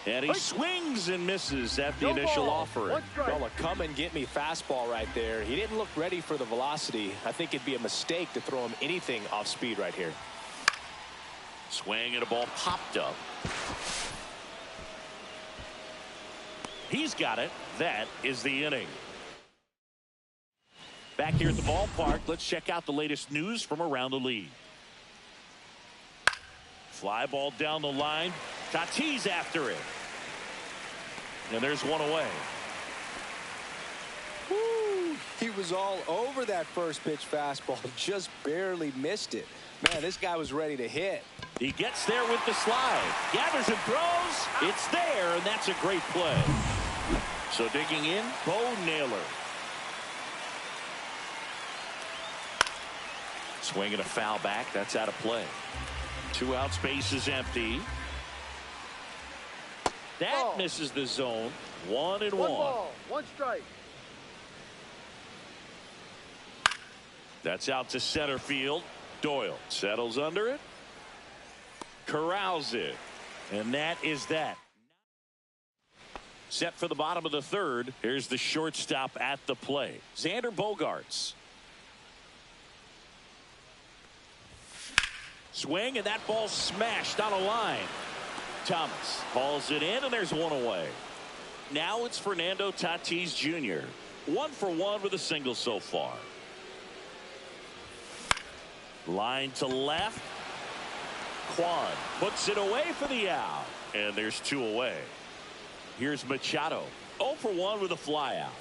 And he swings and misses at the initial offering. Well, a come and get me fastball right there. He didn't look ready for the velocity. I think it'd be a mistake to throw him anything off speed right here. Swing and a ball popped up. He's got it. That is the inning. Back here at the ballpark, let's check out the latest news from around the league. Fly ball down the line. Tatis after it. And there's one away. Woo! He was all over that first pitch fastball. Just barely missed it. Man, this guy was ready to hit. He gets there with the slide. Gathers and throws. It's there, and that's a great play. So digging in, Bo Naylor. Swinging a foul back. That's out of play. 2 outs, base is empty. That misses the zone. 1-1. 1 ball, 1 strike. That's out to center field. Doyle settles under it. Corrals it. And that is that. Set for the bottom of the third. Here's the shortstop at the plate. Xander Bogaerts. Swing, and that ball smashed on a line. Thomas hauls it in, and there's one away. Now it's Fernando Tatis Jr. 1 for 1 with a single so far. Line to left. Kwan puts it away for the out, and there's 2 away. Here's Machado. 0 for 1 with a fly out.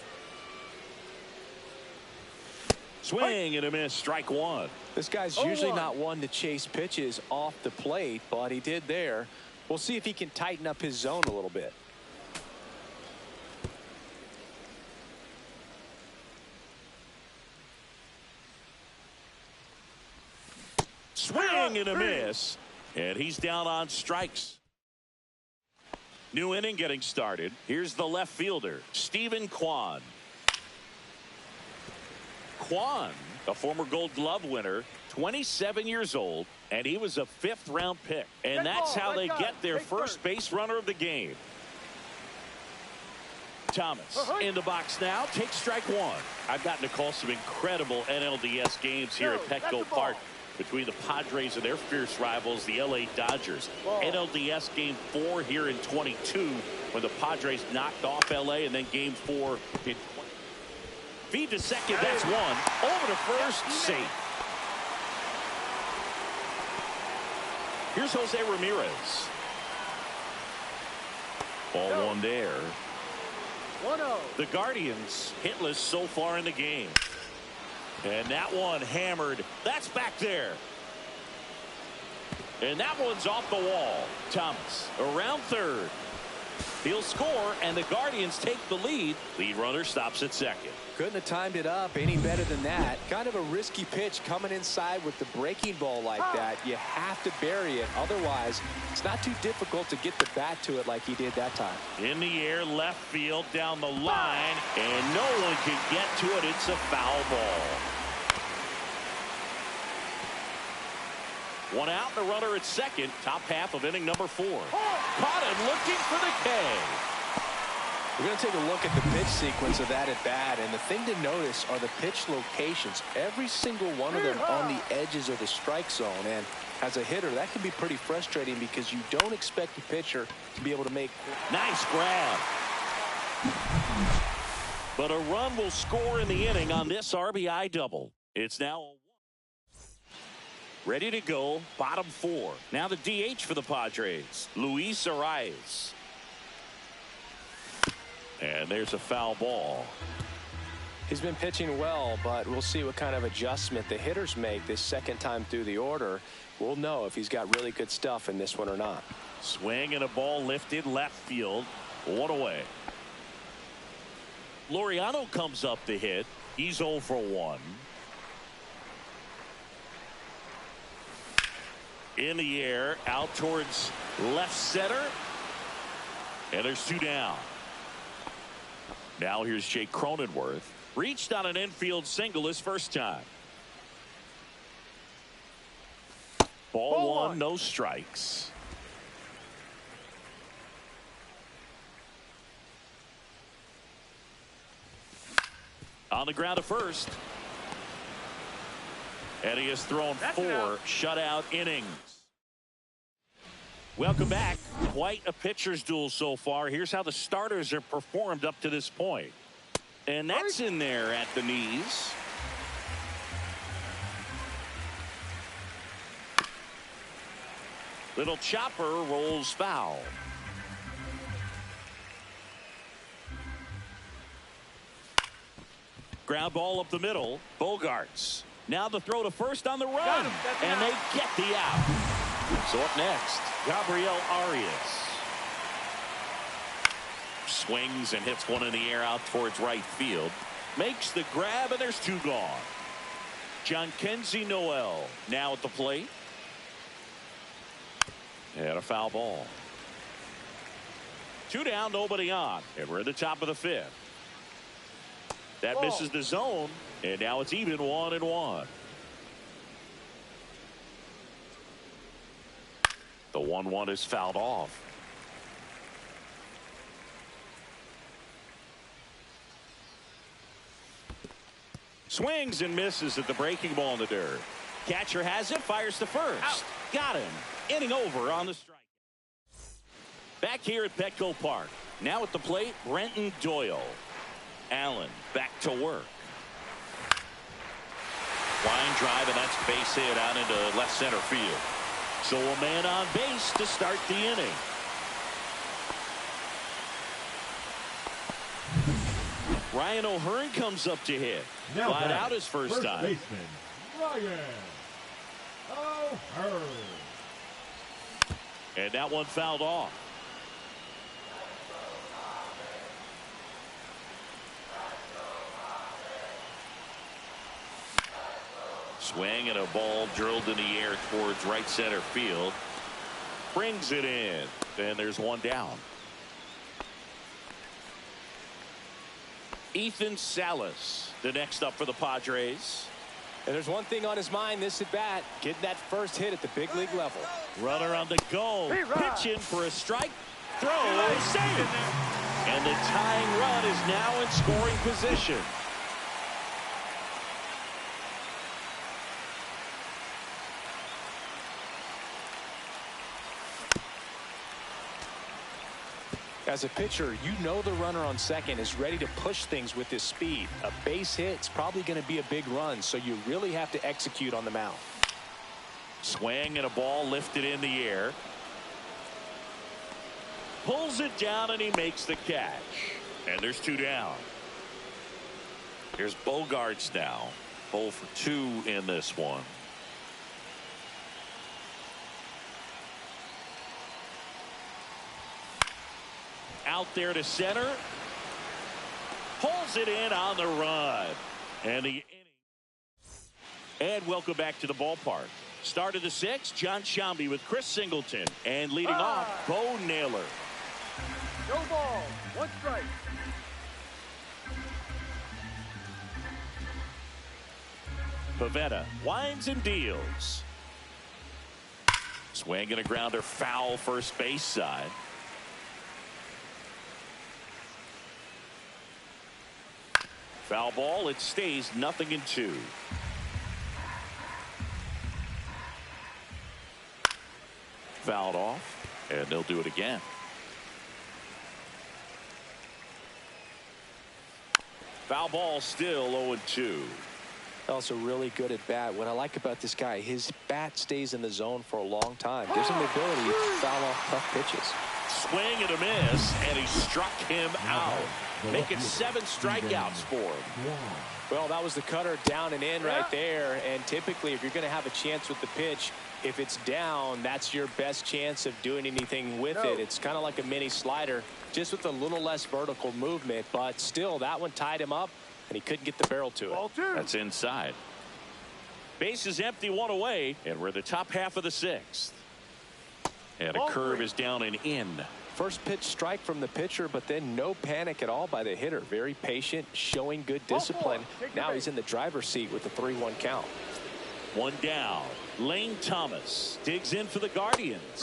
Swing and a miss. Strike 1. This guy's usually not one to chase pitches off the plate, but he did there. We'll see if he can tighten up his zone a little bit. Swing and a miss. And he's down on strikes. New inning getting started. Here's the left fielder, Stephen Kwan. Kwan A former Gold Glove winner, 27 years old, and he was a 5th-round pick. And that's how they get their first base runner of the game. Thomas in the box now, takes strike one. I've gotten to call some incredible NLDS games here at Petco Park between the Padres and their fierce rivals, the LA Dodgers. NLDS Game 4 here in 22 when the Padres knocked off LA, and then Game 4 in 20. Feed to second, that's one. Over to first, safe. Here's Jose Ramirez. Ball one there. 1-0. The Guardians hitless so far in the game. And that one hammered. That's back there. And that one's off the wall. Thomas around third. He'll score, and the Guardians take the lead. Lead runner stops at second. Couldn't have timed it up any better than that. Kind of a risky pitch coming inside with the breaking ball like that. You have to bury it. Otherwise, it's not too difficult to get the bat to it like he did that time. In the air, left field, down the line, and no one can get to it. It's a foul ball. One out, the runner at second. Top half of inning number 4. Caught him looking for the K. We're going to take a look at the pitch sequence of that at bat, and the thing to notice are the pitch locations. Every single one of them on the edges of the strike zone, and as a hitter, that can be pretty frustrating because you don't expect the pitcher to be able to make. Nice grab. But a run will score in the inning on this RBI double. It's now ready to go, bottom 4. Now the DH for the Padres, Luis Arias. And there's a foul ball. He's been pitching well, but we'll see what kind of adjustment the hitters make this second time through the order. We'll know if he's got really good stuff in this one or not. Swing and a ball lifted left field. 1 away. Laureano comes up to hit. He's 0 for 1. In the air, out towards left center. And there's 2 down. Now here's Jake Cronenworth. Reached on an infield single his first time. Ball one, no strikes. On the ground to first. And he has thrown 4 shutout innings. Welcome back. Quite a pitcher's duel so far. Here's how the starters have performed up to this point. And that's in there at the knees. Little chopper rolls foul. Ground ball up the middle. Bogarts. Now the throw to first on the run. And they get the out. So up next, Gabriel Arias. Swings and hits one in the air out towards right field. Makes the grab, and there's 2 gone. Jhonkensy Noel now at the plate. And a foul ball. 2 down, nobody on. And we're at the top of the 5th. That misses the zone, and now it's even 1-1. The 1-1 is fouled off. Swings and misses at the breaking ball in the dirt. Catcher has it, fires to first. Out. Got him. Inning over on the strike. Back here at Petco Park. Now at the plate, Brenton Doyle. Allen back to work. Line drive, and that's base hit out into left center field. So a man on base to start the inning. Ryan O'Hearn comes up to hit. Flat out his first time. Baseman, Ryan O'Hearn. And that one fouled off. Swing and a ball drilled in the air towards right center field. Brings it in. And there's 1 down. Ethan Salas, the next up for the Padres. And there's one thing on his mind this at bat, getting that first hit at the big league level. Runner on the go, pitching for a strike, throw, save. And the tying run is now in scoring position. As a pitcher, you know the runner on second is ready to push things with his speed. A base hit's probably going to be a big run, so you really have to execute on the mound. Swing and a ball lifted in the air. Pulls it down and he makes the catch. And there's 2 down. Here's Bogarts now. 0 for 2 in this one. Out there to center. Pulls it in on the run. And the inning. And welcome back to the ballpark. Start of the 6th, John Shambi with Chris Singleton. And leading off, Bo Naylor. No ball. 1 strike. Pavetta winds and deals. Swing and a grounder foul first base side. Foul ball. It stays 0-2. Fouled off, and they'll do it again. Foul ball, still 0-2. Also really good at bat. What I like about this guy, his bat stays in the zone for a long time. Gives him the ability to foul off tough pitches. Swing and a miss, and he struck him out. Make it 7 strikeouts for him. Well, that was the cutter down and in right there. And typically, if you're going to have a chance with the pitch, if it's down, that's your best chance of doing anything with it. It's kind of like a mini slider, just with a little less vertical movement. But still, that one tied him up, and he couldn't get the barrel to it. That's inside. Base is empty, 1 away, and we're in the top half of the 6th. And a curve is down and in. First pitch strike from the pitcher, but then no panic at all by the hitter. Very patient, showing good discipline. Now he's in the driver's seat with the 3-1 count. 1 down. Lane Thomas digs in for the Guardians.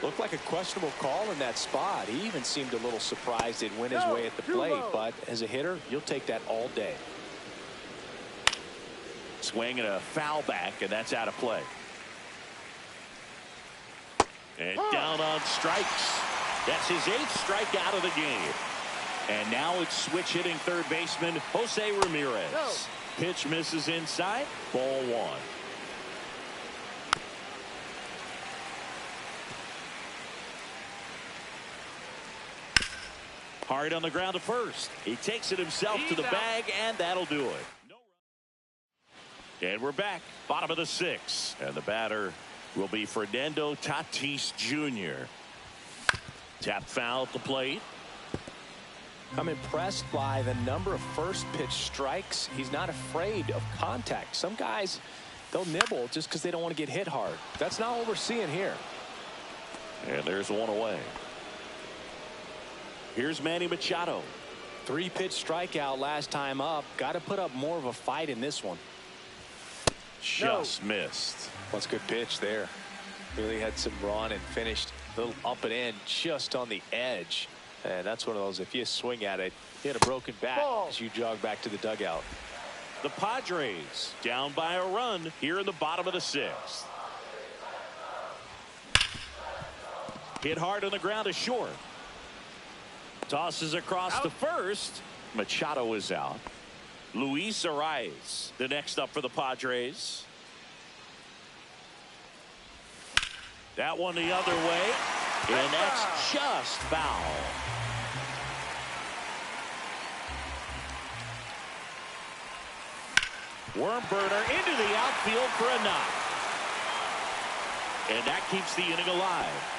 Looked like a questionable call in that spot. He even seemed a little surprised it went his way at the plate, but as a hitter, you'll take that all day. Swing and a foul back, and that's out of play. And down on strikes. That's his 8th strikeout of the game. And now it's switch hitting third baseman Jose Ramirez. Pitch misses inside. Ball 1. Hard on the ground to first. He takes it himself to the bag, and that'll do it. And we're back. Bottom of the 6th. And the batter will be Fernando Tatis Jr. Tap foul at the plate. I'm impressed by the number of first pitch strikes. He's not afraid of contact. Some guys, they'll nibble just because they don't want to get hit hard. That's not what we're seeing here. And there's 1 away. Here's Manny Machado. 3-pitch strikeout last time up. Got to put up more of a fight in this one. Just missed. That's a good pitch there. Really had some run and finished a little up and in just on the edge. And that's one of those, if you swing at it, you hit a broken bat as you jog back to the dugout. The Padres down by a run here in the bottom of the 6th. Hit hard on the ground to short. Tosses across to first. Machado is out. Luis Arias, the next up for the Padres. That one the other way, and that's just foul. Worm burner into the outfield for a knock. And that keeps the inning alive.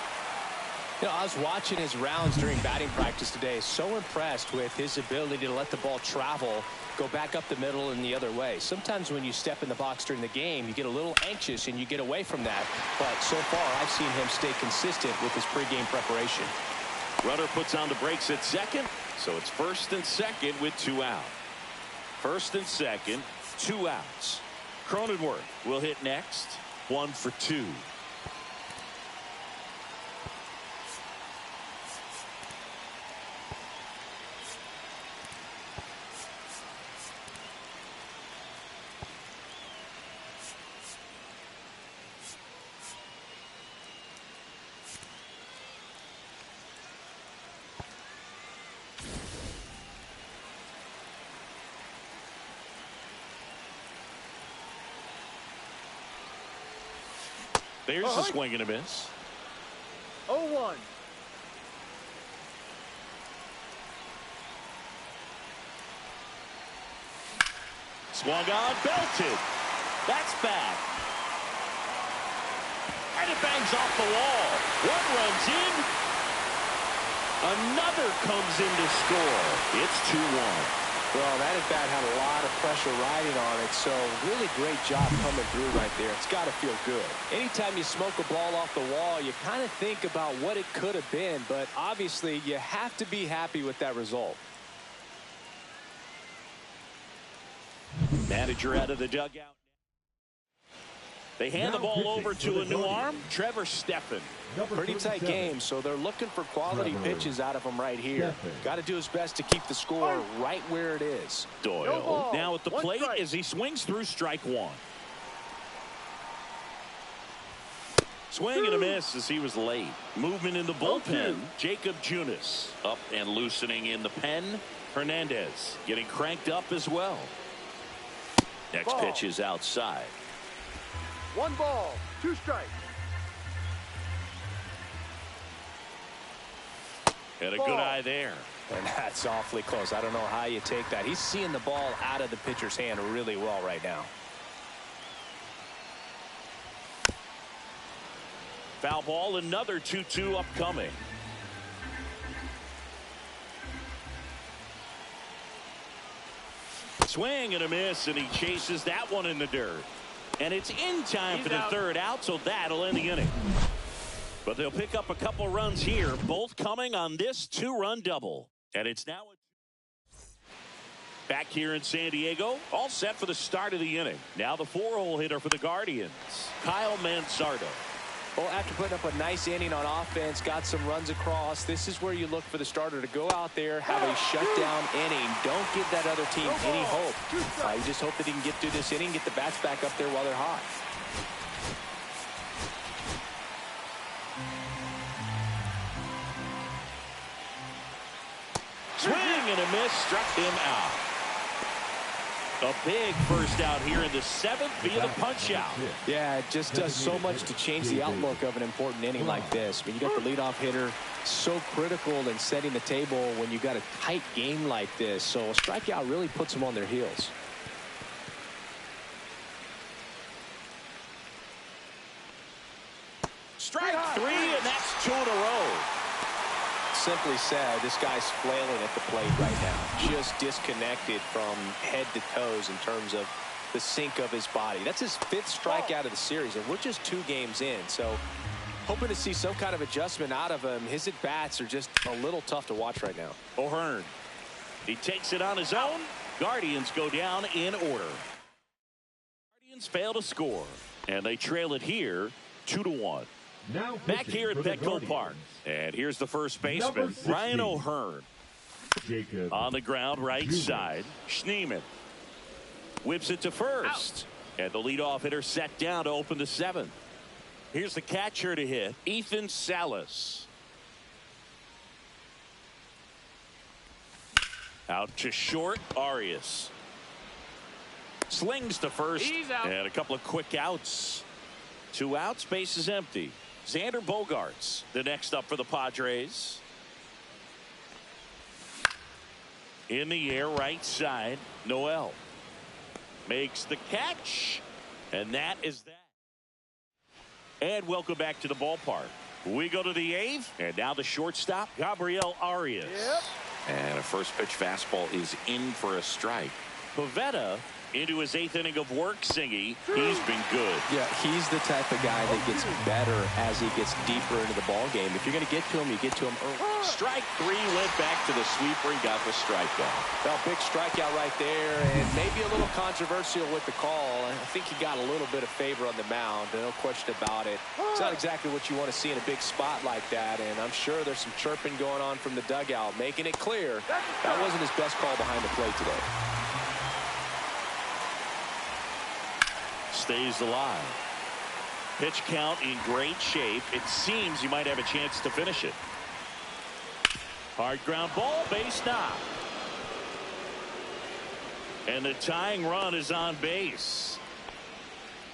You know, I was watching his rounds during batting practice today. So impressed with his ability to let the ball travel, go back up the middle and the other way. Sometimes when you step in the box during the game, you get a little anxious and you get away from that. But so far, I've seen him stay consistent with his pregame preparation. Runner puts on the brakes at second, so it's first and second with 2 out. First and second, 2 outs. Cronenworth will hit next. 1 for 2. There's a swing and a miss. 0-1. Swung on, belted. That's bad. And it bangs off the wall. One runs in. Another comes in to score. It's 2-1. Well, that at bat had a lot of pressure riding on it, so really great job coming through right there. It's got to feel good. Anytime you smoke a ball off the wall, you kind of think about what it could have been, but obviously you have to be happy with that result. Manager out of the dugout. They hand the ball over to a new arm, Trevor Stephan. Pretty tight game, so they're looking for quality pitches out of him right here. Got to do his best to keep the score right where it is. Doyle now at the plate as he swings through strike 1. Swing and a miss as he was late. Movement in the bullpen. Jacob Junis up and loosening in the pen. Hernandez getting cranked up as well. Next pitch is outside. 1 ball, 2 strikes. And a good eye there. And that's awfully close. I don't know how you take that. He's seeing the ball out of the pitcher's hand really well right now. Foul ball, another 2-2 upcoming. Swing and a miss, and he chases that one in the dirt. And it's in time for the third out, so that'll end the inning. But they'll pick up a couple runs here, both coming on this 2-run double. And it's now back here in San Diego, all set for the start of the inning. Now the 4-hole hitter for the Guardians, Kyle Manzardo. Well, after putting up a nice inning on offense, got some runs across, this is where you look for the starter to go out there, have a shutdown inning. Don't give that other team any hope. You just hope that he can get through this inning, get the bats back up there while they're hot. Swing and a miss, struck him out. A big first out here in the 7th via the punch out. Yeah, it just does so much to change the outlook of an important inning like this. I mean, you got the leadoff hitter, so critical in setting the table when you got a tight game like this. So a strikeout really puts them on their heels. Strike 3, and that's 2 in a row. Simply said, this guy's flailing at the plate right now. Just disconnected from head to toes in terms of the sink of his body. That's his 5th strikeout of the series, and we're just 2 games in. So hoping to see some kind of adjustment out of him. His at-bats are just a little tough to watch right now. O'Hearn. He takes it on his own. Guardians go down in order. Guardians fail to score, and they trail it here 2-1. Now back here at Petco Park. And here's the first baseman, Ryan O'Hearn. Jacob on the ground, right side. Schneemann whips it to first. And the leadoff hitter set down to open the 7th. Here's the catcher to hit, Ethan Salas. Out to short, Arias. Slings to first. And a couple of quick outs. 2 outs, base is empty. Xander Bogaerts, the next up for the Padres. In the air, right side, Noel makes the catch, and that is that. And welcome back to the ballpark. We go to the 8th, and now the shortstop, Gabriel Arias. And a first pitch fastball is in for a strike. Pivetta into his 8th inning of work, Singy. He's been good. Yeah, he's the type of guy that gets better as he gets deeper into the ball game. If you're going to get to him, you get to him early. Strike 3, went back to the sweeper and got the strikeout. Well, big strikeout right there, and maybe a little controversial with the call. I think he got a little bit of favor on the mound, no question about it. It's not exactly what you want to see in a big spot like that, and I'm sure there's some chirping going on from the dugout, making it clear that wasn't his best call behind the plate today. Stays alive. Pitch count in great shape. It seems he might have a chance to finish it. Hard ground ball, base knock. And the tying run is on base.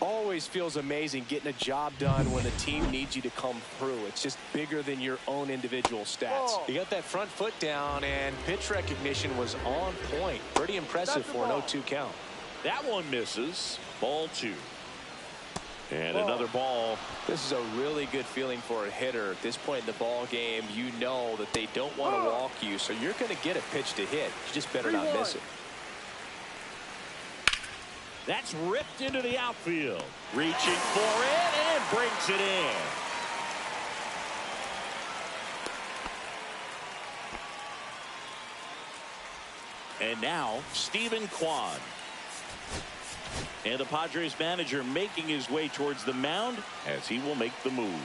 Always feels amazing getting a job done when the team needs you to come through. It's just bigger than your own individual stats. You got that front foot down, and pitch recognition was on point. Pretty impressive for an 0-2 count. That one misses. Ball 2. And another ball. This is a really good feeling for a hitter. At this point in the ball game, you know that they don't want to walk you, so you're going to get a pitch to hit. You just better not miss it. That's ripped into the outfield. Reaching for it and brings it in. And now Stephen Kwan. And the Padres manager making his way towards the mound as he will make the move.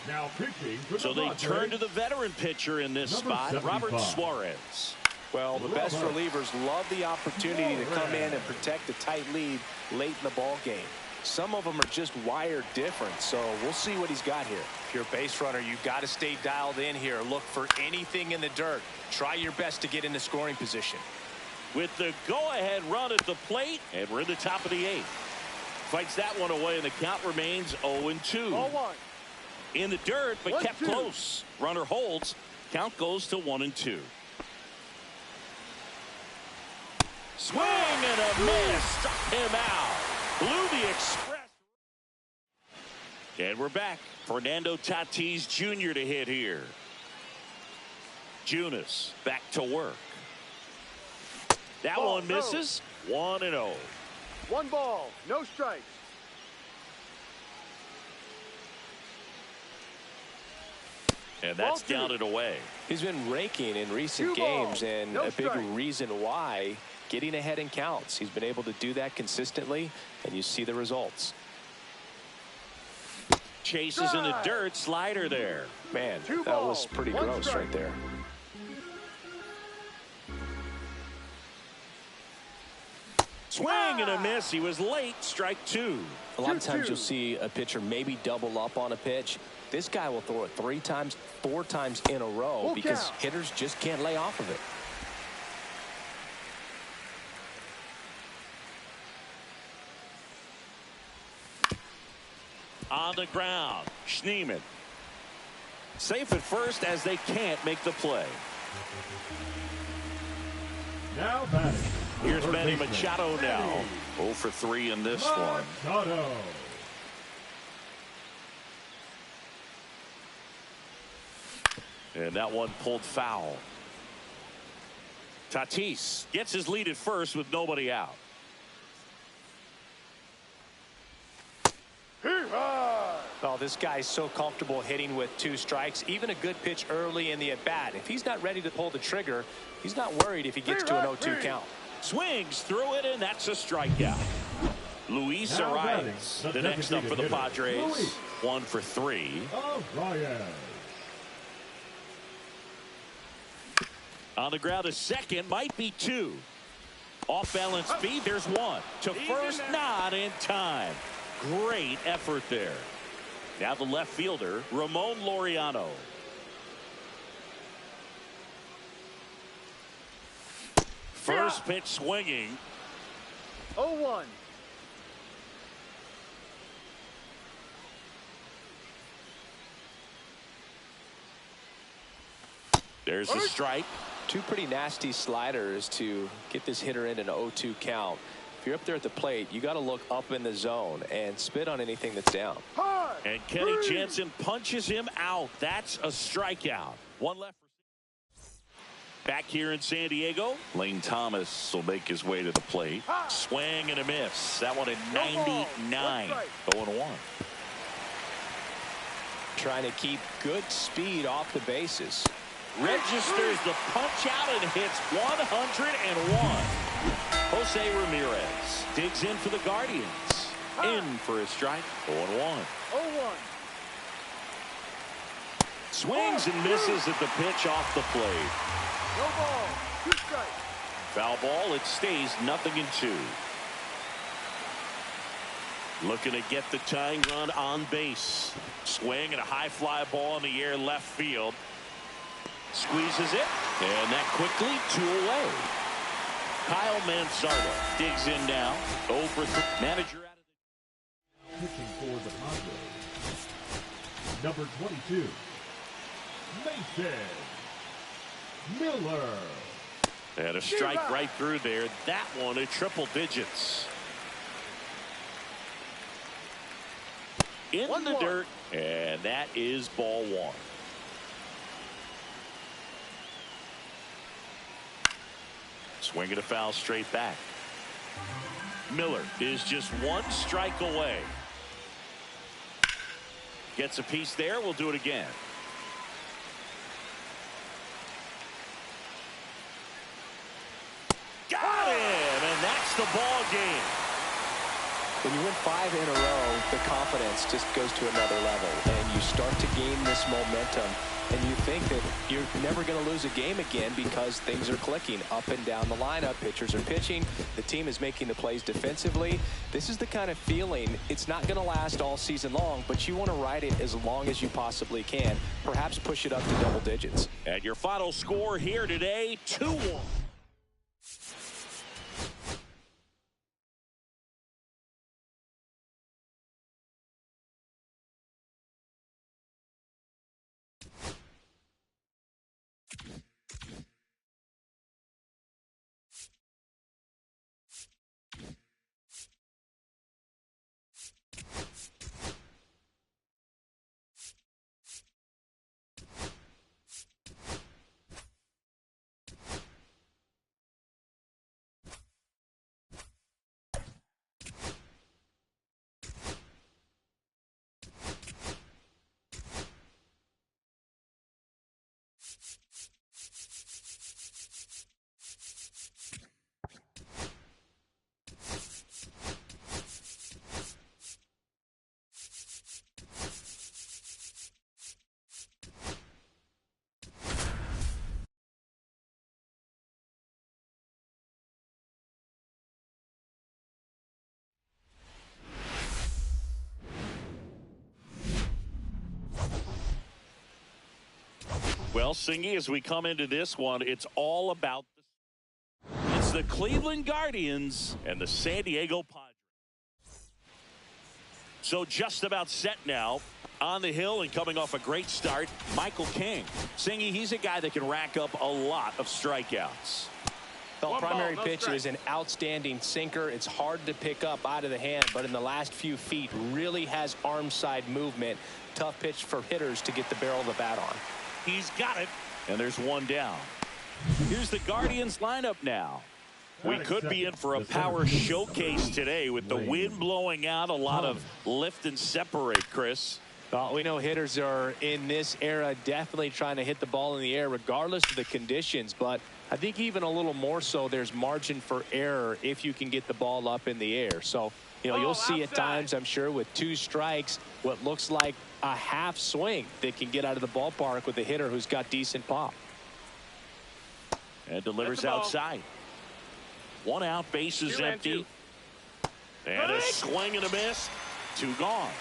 Now pitching for So they turn to the veteran pitcher in this spot, Robert Suarez. Well, the best relievers love the opportunity to come in and protect a tight lead late in the ball game. Some of them are just wired different, so we'll see what he's got here. If you're a base runner, you've got to stay dialed in here. Look for anything in the dirt. Try your best to get in the scoring position. With the go-ahead run at the plate, and we're in the top of the 8th. Fights that one away, and the count remains 0-2. 0-1. In the dirt, but kept 1-2. close. Runner holds. Count goes to 1-2. Swing and a miss. Struck him out. Blew the express. And we're back. Fernando Tatis Jr. to hit here. Junis back to work. That one misses. 1-0. 1 ball, no strikes. And that's down and away. He's been raking in recent 2 balls, games, and no a big strike. reason why, getting ahead in counts. He's been able to do that consistently, and you see the results. Chases in the dirt, slider there. Man, 2 that was balls, pretty 1 gross strike. right there. Swing and a miss. He was late. Strike 2. A lot of times you'll see a pitcher maybe double up on a pitch. This guy will throw it 3 times, 4 times in a row Full because count. hitters just can't lay off of it. On the ground, Schneemann. Safe at first as they can't make the play. Now batting. Here's Third Manny baseman, Machado now. Manny 0 for 3 in this one. Machado. And that one pulled foul. Tatis gets his lead at first with nobody out. Oh, this guy's so comfortable hitting with 2 strikes. Even a good pitch early in the at-bat. If he's not ready to pull the trigger, he's not worried if he gets to an 0-2 count. Swings through it, and that's a strikeout. Luis Now Arias, batting, the next up for the hitter, Padres. Luis. 1 for 3. Arias. On the ground, a second, might be 2. Off balance speed, there's 1. To first, not in time. Great effort there. Now the left fielder, Ramon Laureano. First pitch swinging. 0-1. There's the strike. 2 pretty nasty sliders to get this hitter in an 0-2 count. if you're up there at the plate, you got to look up in the zone and spit on anything that's down. And Kenny Jansen punches him out. That's a strikeout. One left. Back here in San Diego, Lane Thomas will make his way to the plate. Swing and a miss. That one at 99. 0-1. Trying to keep good speed off the bases. Registers the punch out and hits 101. Jose Ramirez digs in for the Guardians. In for a strike. 0-1. 0-1. Swings and misses at the pitch off the plate. No ball. 2 strikes. Foul ball. It stays 0-2. Looking to get the tying run on base. Swing and a high fly ball in the air left field. Squeezes it. And that quickly 2 away. Kyle Manzardo digs in now. Over manager out of the Pitching for the Padres. Number 22, Mason Miller. and a strike right through there. That one at triple digits. In the dirt, and that is ball 1. Swinging a foul straight back. Miller is just 1 strike away. Gets a piece there. We'll do it again. Got him, and that's the ball game. When you win 5 in a row, the confidence just goes to another level, and you start to gain this momentum, and you think that you're never going to lose a game again because things are clicking up and down the lineup. Pitchers are pitching. The team is making the plays defensively. This is the kind of feeling, it's not going to last all season long, but you want to ride it as long as you possibly can. Perhaps push it up to double digits. And your final score here today, 2-1. Well, Singy, as we come into this one, it's all about it's the Cleveland Guardians and the San Diego Padres. So just about set now on the hill and coming off a great start, Michael King. Singy, he's a guy that can rack up a lot of strikeouts. The primary pitch is an outstanding sinker. It's hard to pick up out of the hand, but in the last few feet really has arm side movement. Tough pitch for hitters to get the barrel of the bat on. He's got it, and there's one down. Here's the Guardians lineup now. We could be in for a power showcase today with the wind blowing out, a lot of lift and separate, Chris. We know hitters are in this era definitely trying to hit the ball in the air regardless of the conditions, but I think even a little more so there's margin for error if you can get the ball up in the air. So, you know, you'll see at times, I'm sure, with 2 strikes, what looks like a half swing that can get out of the ballpark with a hitter who's got decent pop. And delivers outside. 1 out, base is empty. And a swing and a miss. 2 gone.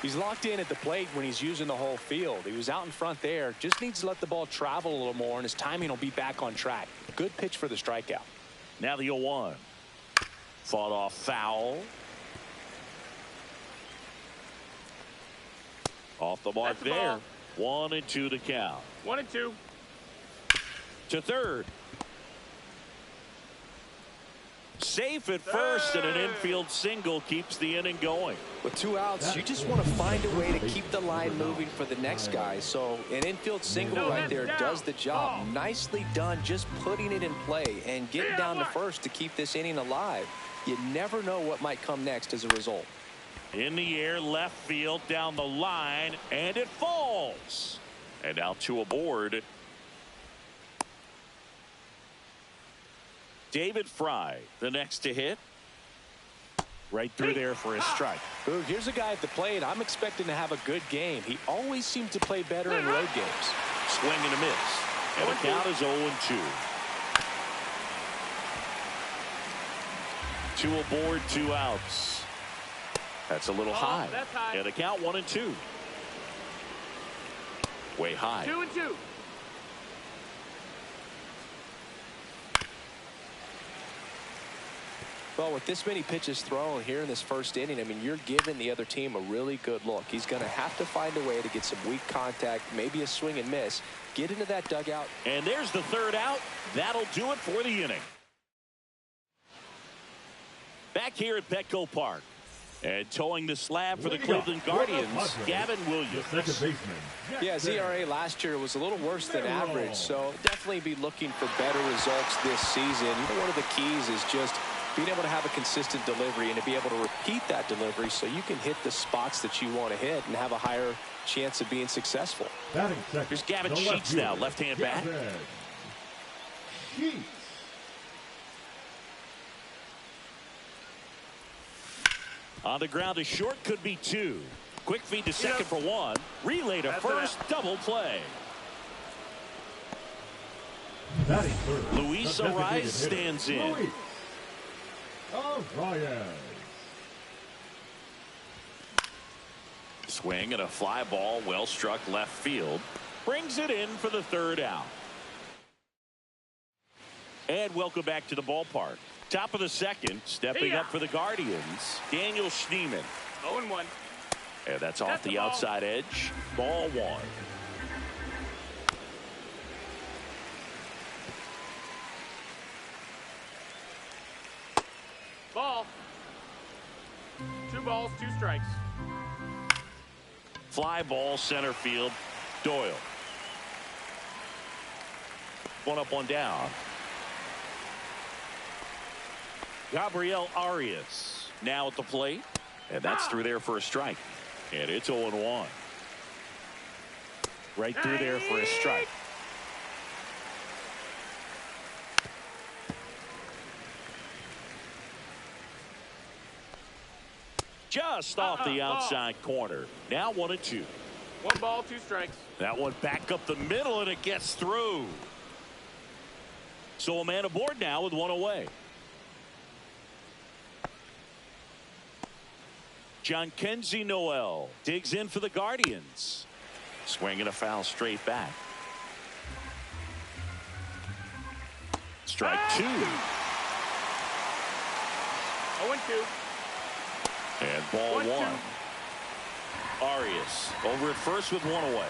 He's locked in at the plate when he's using the whole field. He was out in front there. Just needs to let the ball travel a little more, and his timing will be back on track. Good pitch for the strikeout. Now the 0-1. Fought off foul. Off the mark there. 1-2 to count. 1-2. To third. safe at first, and an infield single keeps the inning going. With 2 outs, you just want to find a way to keep the line moving for the next guy. So an infield single right there does the job. Nicely done, just putting it in play and getting down to first to keep this inning alive. You never know what might come next as a result. In the air, left field, down the line, and it falls. And now 2 aboard. David Fry, the next to hit. Right through there for a strike. Ooh, here's a guy at the plate I'm expecting to have a good game. He always seems to play better in road games. Swing and a miss. And the count is 0-2. 2 aboard, 2 outs. That's a little high. That's high. And the count 1-2. Way high. 2-2. Well, with this many pitches thrown here in this first inning, I mean, you're giving the other team a really good look. He's going to have to find a way to get some weak contact, maybe a swing and miss, get into that dugout. And there's the 3rd out. That'll do it for the inning. Back here at Petco Park. And towing the slab for the Cleveland Guardians, Gavin Williams. Yeah, ZRA last year was a little worse than average, so definitely be looking for better results this season. One of the keys is just being able to have a consistent delivery and to be able to repeat that delivery so you can hit the spots that you want to hit and have a higher chance of being successful. Here's Gavin Sheets now, left-hand bat. On the ground to short, could be 2. Quick feed to second for 1. Relay to first, double play. Luis Arias stands in. Swing and a fly ball, well struck left field. Brings it in for the 3rd out. And welcome back to the ballpark. Top of the 2nd, stepping up for the Guardians, Daniel Schneemann. 0-1. And that's off the outside edge. Ball 1. Ball. 2 balls, 2 strikes. Fly ball, center field, Doyle. 1 up, 1 down. Gabriel Arias now at the plate, and that's through there for a strike. And it's 0-1. Right through there for a strike. Just off the outside corner. Now 1-2. 1 ball, 2 strikes. That one back up the middle, and it gets through. So a man aboard now with 1 away. Jhonkensy Noel digs in for the Guardians. Swinging a foul straight back. Strike 2. 0-2. And ball 1. Arias over at first with 1 away.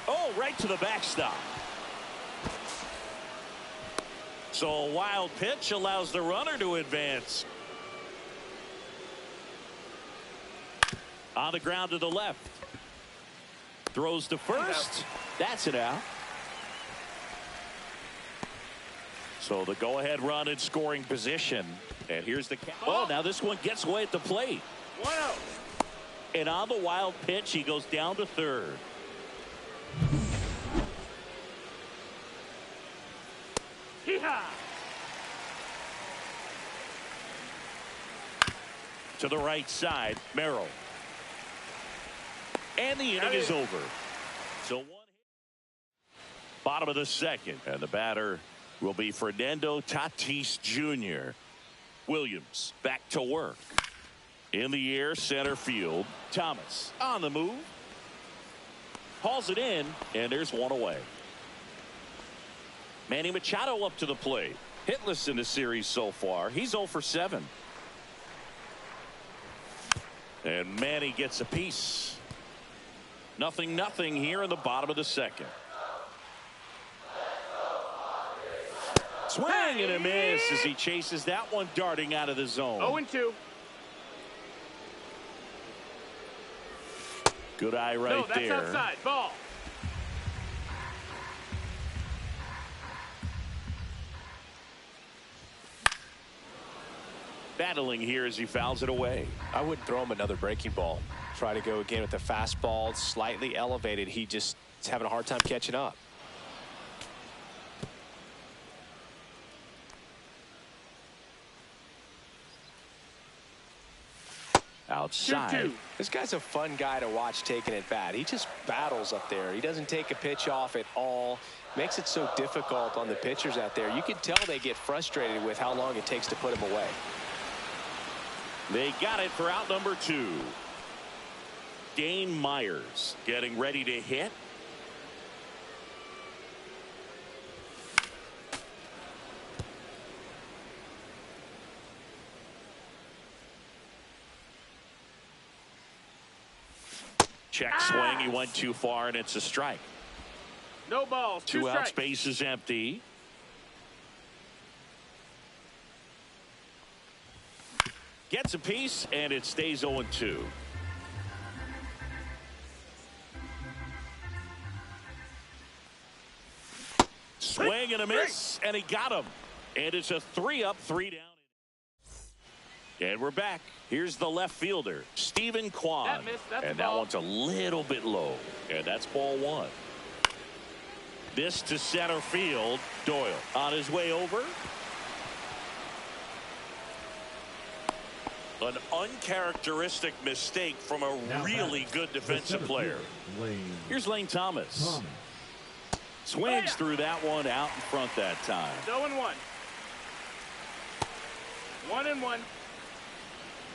Oh, right to the backstop. So a wild pitch allows the runner to advance. On the ground to the left. Throws to first. That's it out. So the go-ahead run in scoring position. And here's the count. Oh, now this one gets away at the plate. 1-0. And on the wild pitch, he goes down to 3rd. Hee-haw. To the right side, Merrill. And the inning is over. So 1 hit. Bottom of the 2nd. And the batter will be Fernando Tatis Jr. Williams back to work. In the air, center field. Thomas on the move. Hauls it in, and there's 1 away. Manny Machado up to the plate. Hitless in the series so far. He's 0 for 7. And Manny gets a piece. 0-0 here in the bottom of the 2nd. Swing and a miss as he chases that one darting out of the zone. 0-2. Good eye right that's there. Outside. Ball. Battling here as he fouls it away. I wouldn't throw him another breaking ball. Try to go again with the fastball, slightly elevated. He just is having a hard time catching up. Outside. 2-2. This guy's a fun guy to watch taking at bat. He just battles up there. He doesn't take a pitch off at all. Makes it so difficult on the pitchers out there. You can tell they get frustrated with how long it takes to put him away. They got it for out number 2. Dane Myers getting ready to hit. Check swing. He went too far, and it's a strike. No balls. 2 2 out, strikes. space is empty. Gets a piece, and it stays 0-2. Swing and a miss, and he got him. And it's a 3-up, 3 down. And we're back. Here's the left fielder, Stephen Kwan. That missed. That's and a that ball. one's a little bit low. And that's ball 1. This to center field. Doyle on his way over. An uncharacteristic mistake from a Now really back, good the defensive center player. fielder, Lane Here's Lane Thomas. Thomas. Swings through that one out in front that time. 0-1. 1-1.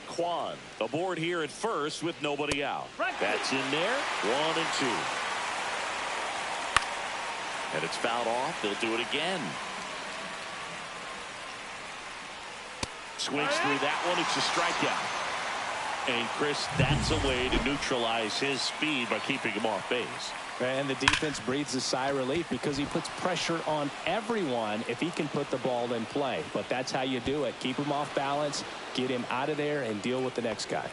Kwan aboard here at first with nobody out. Frank. That's in there. 1-2. And it's fouled off. They'll do it again. Swings through that one. It's a strikeout. And Chris, that's a way to neutralize his speed by keeping him off base. And the defense breathes a sigh of relief because he puts pressure on everyone if he can put the ball in play. But that's how you do it. Keep him off balance, get him out of there, and deal with the next guy.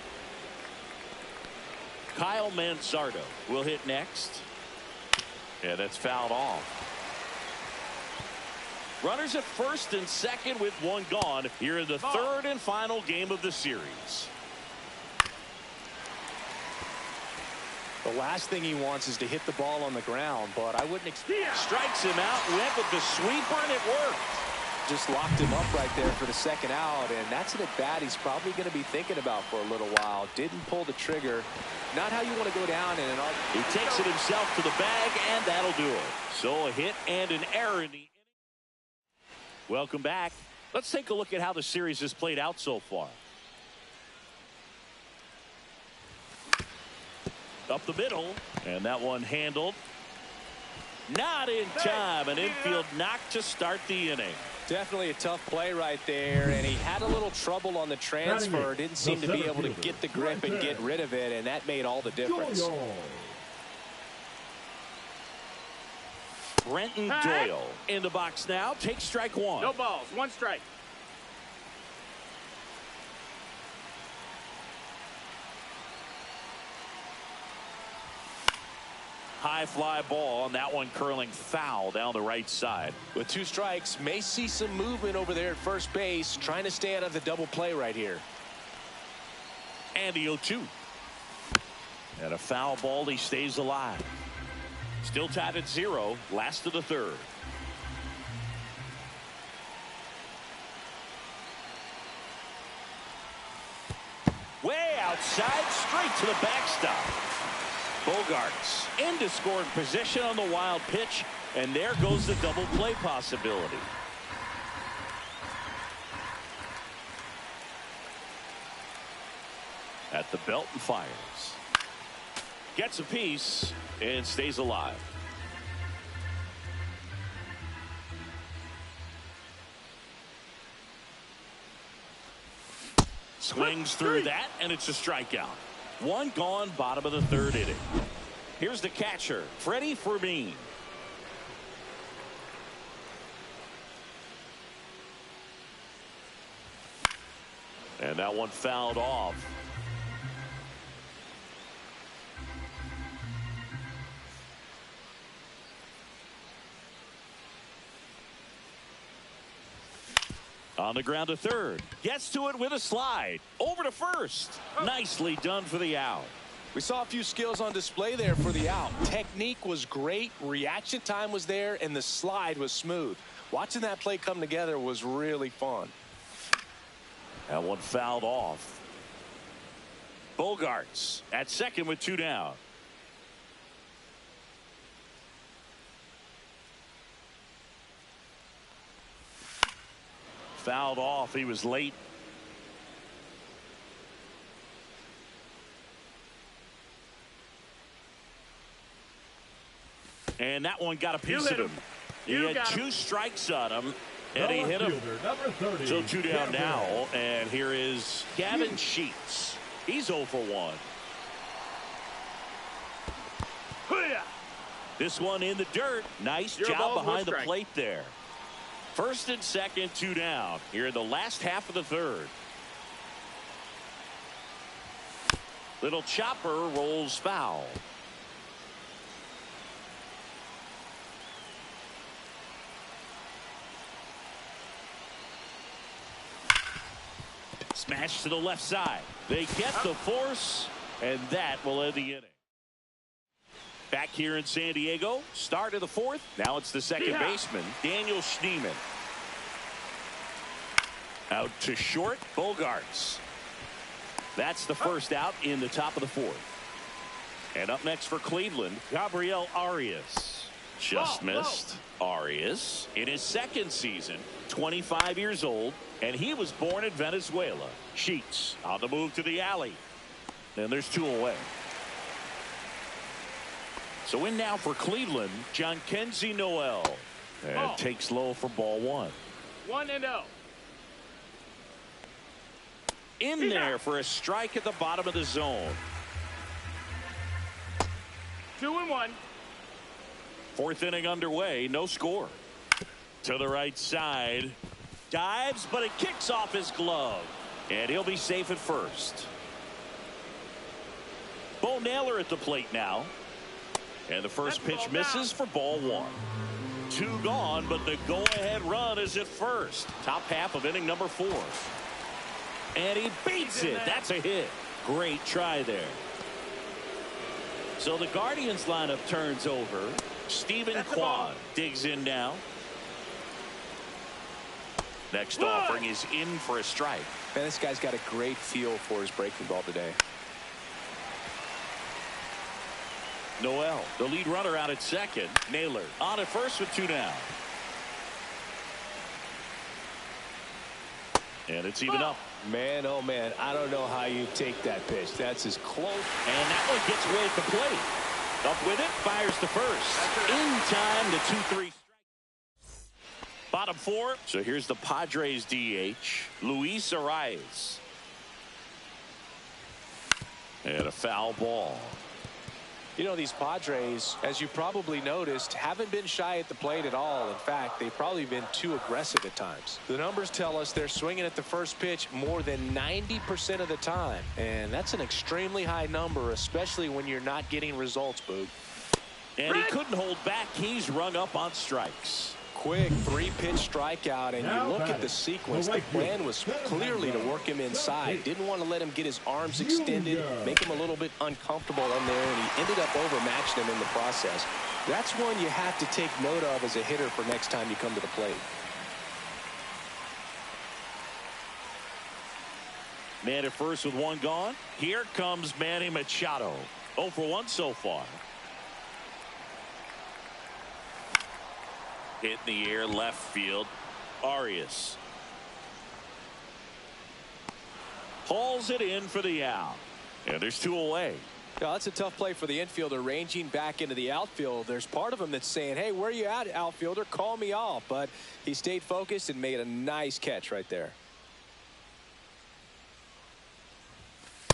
Kyle Manzardo will hit next. Yeah, that's fouled off. Runners at first and second with one gone here in the third and final game of the series. The last thing he wants is to hit the ball on the ground, but I wouldn't expect. Strikes him out, went with the sweeper, and it worked. Just locked him up right there for the second out, and that's an at-bat he's probably going to be thinking about for a little while. Didn't pull the trigger. Not how you want to go down in an arc. He takes it himself to the bag, and that'll do it. So a hit and an error in the inning. Welcome back. Let's take a look at how the series has played out so far. Up the middle, and that one handled. Not in time. An infield knock to start the inning. Definitely a tough play right there, and he had a little trouble on the transfer. Didn't seem to be able to get the grip and get rid of it, and that made all the difference. Brenton Doyle in the box now. Takes strike 1. No balls. 1 strike. High fly ball, and that one curling foul down the right side. With 2 strikes, may see some movement over there at first base, trying to stay out of the double play right here. And the 0-2. And a foul ball, he stays alive. Still tied at 0, last of the third. Way outside, straight to the backstop. Bogarts into scoring position on the wild pitch, and there goes the double play possibility. At the belt and fires. Gets a piece and stays alive. Swings through that, and it's a strikeout. One gone, bottom of the third inning. Here's the catcher, Freddie Fermin. And that one fouled off. On the ground to third. Gets to it with a slide. Over to first. Nicely done for the out. We saw a few skills on display there for the out. Technique was great. Reaction time was there. And the slide was smooth. Watching that play come together was really fun. That one fouled off. Bogarts at second with 2 down. Fouled off. He was late. And that one got a piece of him. He had 2 strikes on him, and he hit him. So 2 down now, and here is Gavin Sheets. He's 0 for 1. This one in the dirt. Nice job behind the plate there. First and second, 2 down. Here in the last half of the third. Little chopper rolls foul. Smash to the left side. They get the force, and that will end the inning. Back here in San Diego, start of the fourth. Now it's the second baseman, Daniel Schneemann. Out to short, Bogarts. That's the first out in the top of the fourth. And up next for Cleveland, Gabriel Arias. Just missed. Arias in his second season, 25 years old, and he was born in Venezuela. Sheets on the move to the alley. And there's 2 away. So in now for Cleveland, Jhonkensy Noel. And takes low for ball 1. 1-0. In there for a strike at the bottom of the zone. 2-1. Fourth inning underway, no score. To the right side. Dives, but it kicks off his glove. And he'll be safe at first. Bo Naylor at the plate now. And the first pitch misses for ball 1. 2 gone, but the go-ahead run is at first. Top half of inning number 4. And he beats it. That's a hit. Great try there. So the Guardians lineup turns over. Stephen Kwan digs in now. Next offering is in for a strike. Man, this guy's got a great feel for his breaking ball today. Noel, the lead runner, out at second. Naylor on at first with 2 down. And it's even up. Man, oh man, I don't know how you take that pitch. That's as close. And that one gets away at the plate. Up with it, fires to first. In time, the 2-3 strike. Bottom 4. So here's the Padres DH, Luis Arias. And a foul ball. You know, these Padres, as you probably noticed, haven't been shy at the plate at all. In fact, they've probably been too aggressive at times. The numbers tell us they're swinging at the first pitch more than 90% of the time. And that's an extremely high number, especially when you're not getting results, Boog. And he couldn't hold back. He's rung up on strikes. Quick 3-pitch strikeout, and you look at the sequence. The plan was clearly to work him inside. Didn't want to let him get his arms extended, make him a little bit uncomfortable in there, and he ended up overmatching him in the process. That's one you have to take note of as a hitter for next time you come to the plate. Man at first with 1 gone. Here comes Manny Machado. 0 for 1 so far. Hit in the air, left field. Arias hauls it in for the out. And there's 2 away. Yeah, that's a tough play for the infielder, ranging back into the outfield. There's part of him that's saying, hey, where are you at, outfielder? Call me off. But he stayed focused and made a nice catch right there.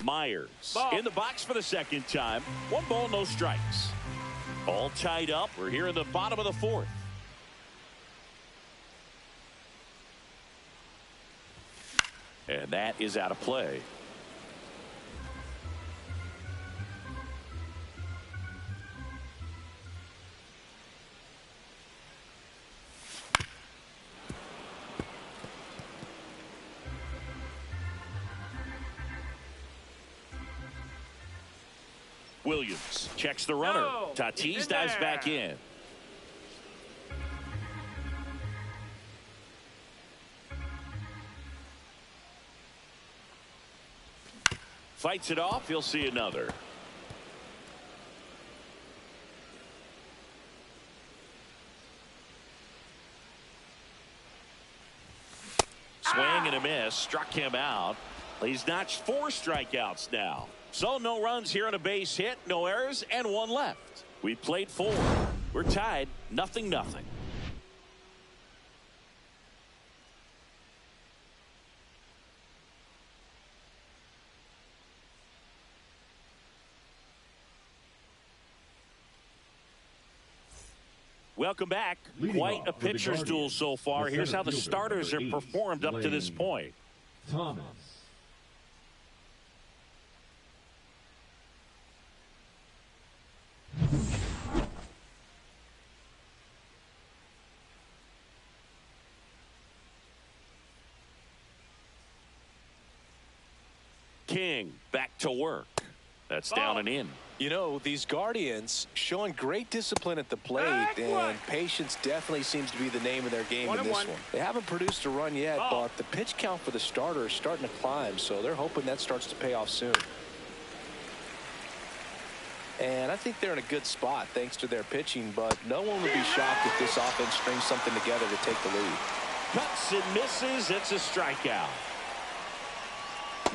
Myers in the box for the second time. 1 ball, no strikes. All tied up. We're here in the bottom of the 4th. And that is out of play. Williams checks the runner. No, Tatis dives back in. Fights it off. He'll see another. Swing and a miss. Struck him out. He's notched 4 strikeouts now. So no runs here on a base hit, no errors, and 1 left. We played 4. We're tied, 0-0. Welcome back. Leading Quite a off for the pitcher's duel Guardians, so far. the Here's center how the fielder, starters have number 8, performed up to this Lane point. Thomas. King back to work. That's down and in. You know, these Guardians showing great discipline at the plate, and patience definitely seems to be the name of their game in this one. They haven't produced a run yet, but the pitch count for the starter is starting to climb, so they're hoping that starts to pay off soon. And I think they're in a good spot thanks to their pitching, but no one would be shocked if this offense strings something together to take the lead. Cuts and misses. It's a strikeout.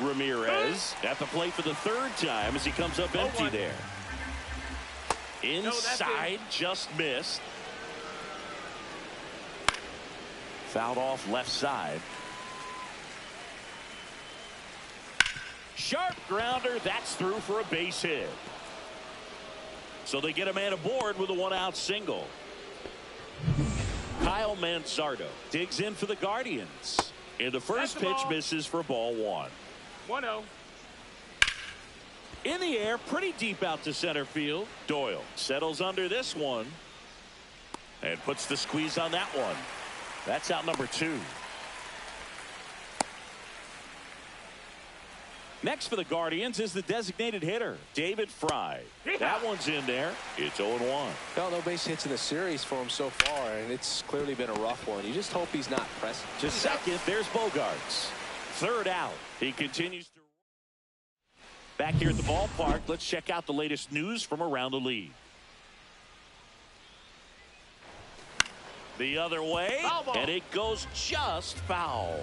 Ramirez at the plate for the 3rd time as he comes up empty there. Inside, just missed. Fouled off left side. Sharp grounder. That's through for a base hit. So they get a man aboard with a 1-out single. Kyle Manzardo digs in for the Guardians. And the first pitch misses for ball 1. 1-0. In the air, pretty deep out to center field. Doyle settles under this one and puts the squeeze on that one. That's out number 2. Next for the Guardians is the designated hitter, David Fry. That one's in there. It's 0-1. Well, no base hits in the series for him so far, and it's clearly been a rough one. You just hope he's not pressing. To second, there's Bogarts. 3rd out. He continues to. Back here at the ballpark, let's check out the latest news from around the league. The other way, and it goes just foul.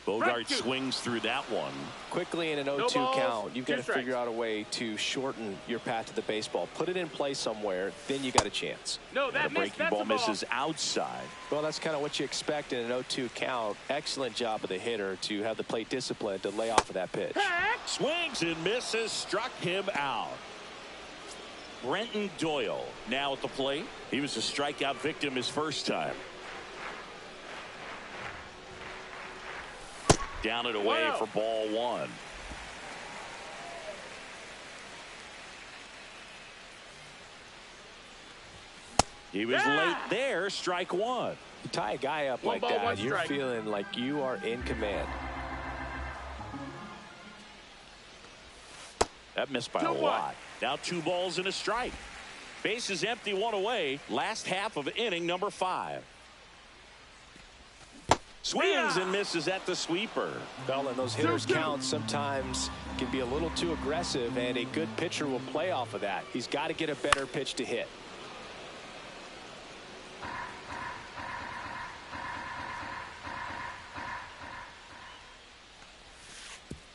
Bogart swings through that one. Quickly in an 0-2 count, you've got to figure out a way to shorten your path to the baseball. Put it in play somewhere, then you got a chance. No, that breaking ball misses outside. Well, that's kind of what you expect in an 0-2 count. Excellent job of the hitter to have the plate discipline to lay off of that pitch. Swings and misses, struck him out. Brenton Doyle now at the plate. He was a strikeout victim his first time. Down and away for ball 1. He was late there. Strike 1. You tie a guy up like that, you're feeling like you are in command. That missed by a lot. Now 2 balls and a strike. Base is empty, 1 away. Last half of inning number 5. Swings and misses at the sweeper. Well, and those hitters counts sometimes can be a little too aggressive, and a good pitcher will play off of that. He's got to get a better pitch to hit.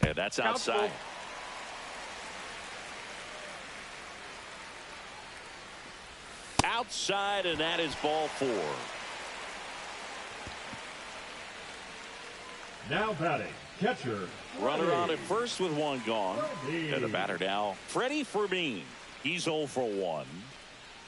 And that's outside. Outside, and that is ball 4. Now batting, catcher. Runner on at first with 1 gone. And the batter now, Freddie Fermin. He's 0 for 1.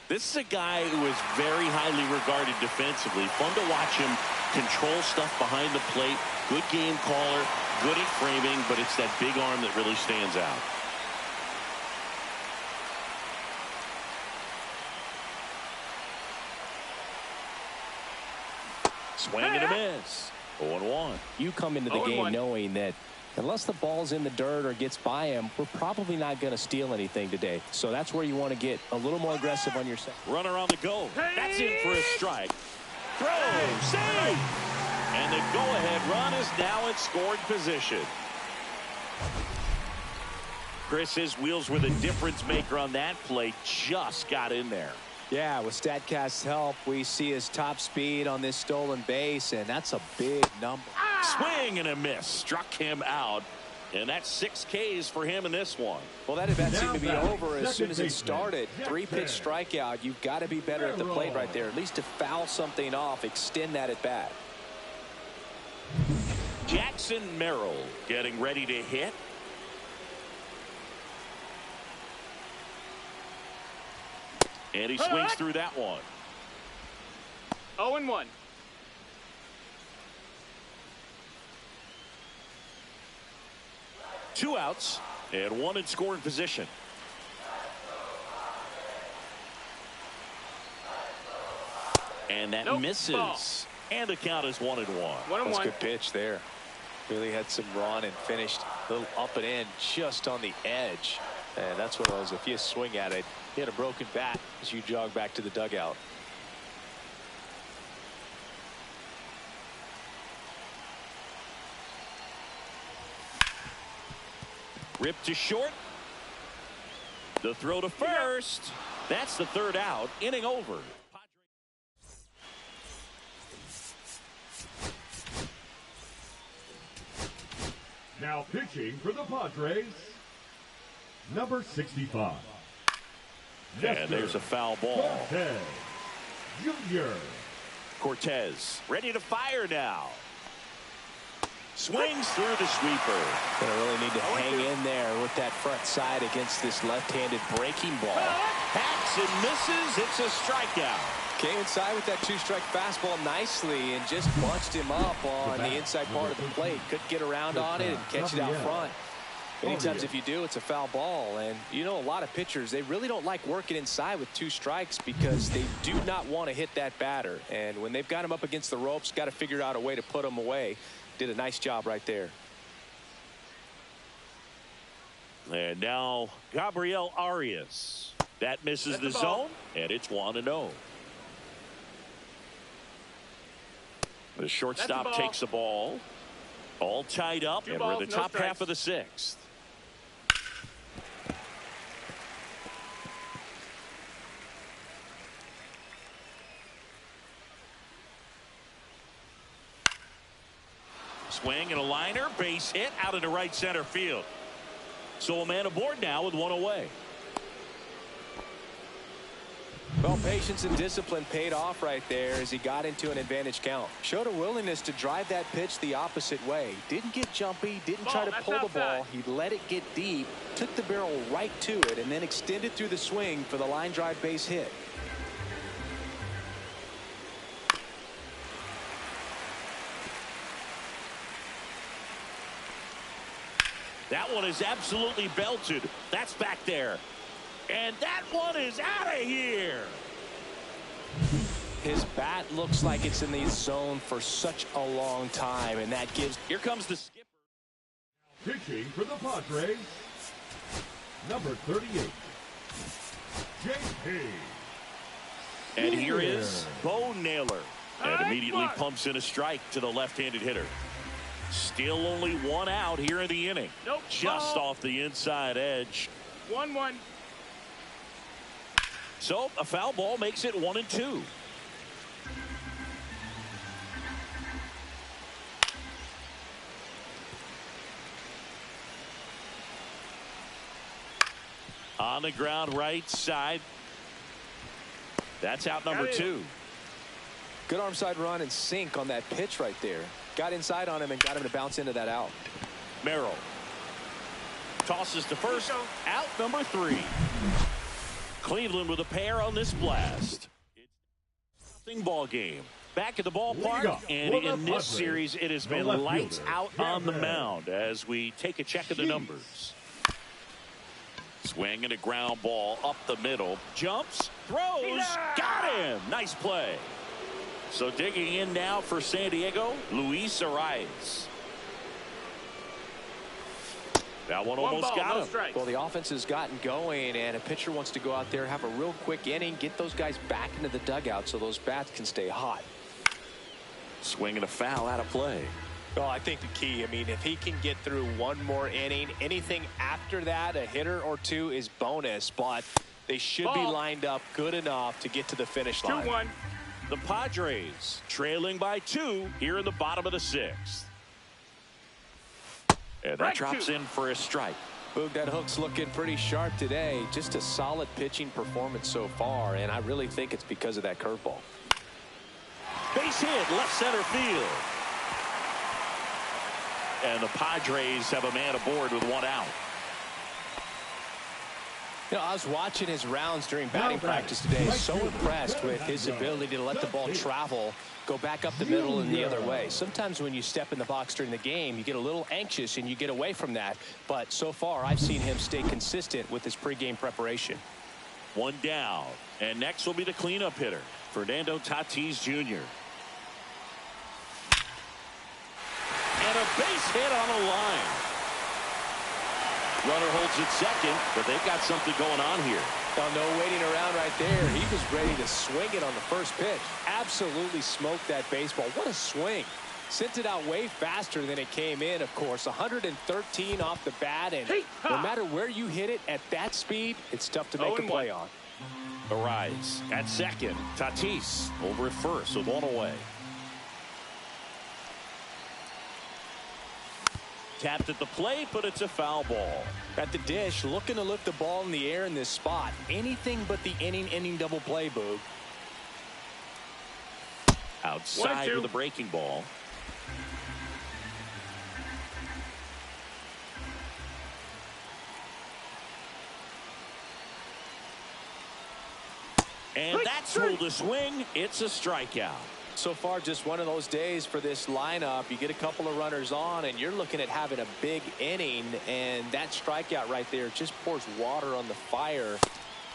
This is a guy who is very highly regarded defensively. Fun to watch him control stuff behind the plate. Good game caller, good at framing, but it's that big arm that really stands out. Swing and a miss. 0-1. You come into the game knowing that unless the ball's in the dirt or gets by him, we're probably not going to steal anything today. So that's where you want to get a little more aggressive on your set. Runner on the go. That's in for a strike. Throw. Save. And the go-ahead run is now in scoring position. Chris's wheels were the difference maker on that play. Just got in there. Yeah, with StatCast's help, we see his top speed on this stolen base, and that's a big number. Swing and a miss. Struck him out. And that's 6 Ks for him in this one. Well, that event seemed to be over as soon as it started. 3-pitch strikeout. You've got to be better at the plate right there. At least to foul something off, extend that at bat. Jackson Merrill getting ready to hit. And he swings through that one. 0-1. Two outs and one in scoring position. And that misses. Ball. And the count is 1-1. 1-1. That's a good pitch there. Really had some run and finished a little up and in just on the edge. And that's one of those, if you swing at it, you had a broken bat as you jog back to the dugout. Rip to short. The throw to first. That's the 3rd out. Inning over. Now pitching for the Padres, number 65. And there's a foul ball. Cortez Jr. Cortez ready to fire now. Swings through the sweeper. Gonna really need to hang in there with that front side against this left-handed breaking ball. Hacks and misses. It's a strikeout. Came inside with that 2-strike fastball nicely and just bunched him up on the inside part of the plate. Couldn't get around on it and catch it out front. Many times if you do, it's a foul ball. And you know, a lot of pitchers, they really don't like working inside with 2 strikes because they do not want to hit that batter. And when they've got him up against the ropes, got to figure out a way to put him away. Did a nice job right there. And now Gabriel Arias. That misses the zone, and it's 1-0. The shortstop takes the ball. All tied up, and we're in the top half of the 6th. Swing and a liner, base hit out into right center field. So a man aboard now with 1 away. Well, patience and discipline paid off right there as he got into an advantage count. Showed a willingness to drive that pitch the opposite way. Didn't get jumpy, didn't try to pull the ball. He let it get deep, took the barrel right to it, and then extended through the swing for the line drive base hit. That one is absolutely belted. That's back there. And that one is out of here. His bat looks like it's in the zone for such a long time, and that gives... Here comes the skipper. Pitching for the Padres, number 38, J.P. And here is Bo Naylor. And immediately pumps in a strike to the left-handed hitter. Still only 1 out here in the inning. Just off the inside edge. 1-1. So a foul ball makes it 1-2. On the ground right side. That's out number 2. Good arm side run and sink on that pitch right there. Got inside on him and got him to bounce into that out. Merrill tosses to first. Out number 3. Cleveland with a pair on this blast. It's a ball game. Back at the ballpark, and in this series, it has been lights out on the mound as we take a check of the numbers. Swing and a ground ball up the middle. Jumps, throws, got him. Nice play. So digging in now for San Diego, Luis Arias. That one almost got him. Well, the offense has gotten going, and a pitcher wants to go out there, have a real quick inning, get those guys back into the dugout so those bats can stay hot. Swing and a foul out of play. Well, I think the key, I mean, if he can get through one more inning, anything after that, a hitter or two is bonus, but they should be lined up good enough to get to the finish line. 2-1. The Padres trailing by 2 here in the bottom of the 6th. And that drops in for a strike. Boog, that hook's looking pretty sharp today. Just a solid pitching performance so far, and I really think it's because of that curveball. Base hit, left center field. And the Padres have a man aboard with 1 out. You know, I was watching his rounds during batting practice today. So impressed with his ability to let the ball travel, go back up the middle and the other way. Sometimes when you step in the box during the game, you get a little anxious and you get away from that. But so far, I've seen him stay consistent with his pregame preparation. 1 down. And next will be the cleanup hitter, Fernando Tatis Jr. And a base hit on the line. Runner holds it second, but they've got something going on here. Oh, no waiting around right there. He was ready to swing it on the first pitch. Absolutely smoked that baseball. What a swing. Sent it out way faster than it came in, of course. 113 off the bat, and no matter where you hit it at that speed, it's tough to make a play on. Arise at second. Tatis over at first with 1 away. Tapped at the plate, but it's a foul ball. At the dish, looking to lift the ball in the air in this spot. Anything but the inning double play, Boog. Outside with a breaking ball. And that's ruled a swing. It's a strikeout. So far, just one of those days for this lineup. You get a couple of runners on, and you're looking at having a big inning, and that strikeout right there just pours water on the fire.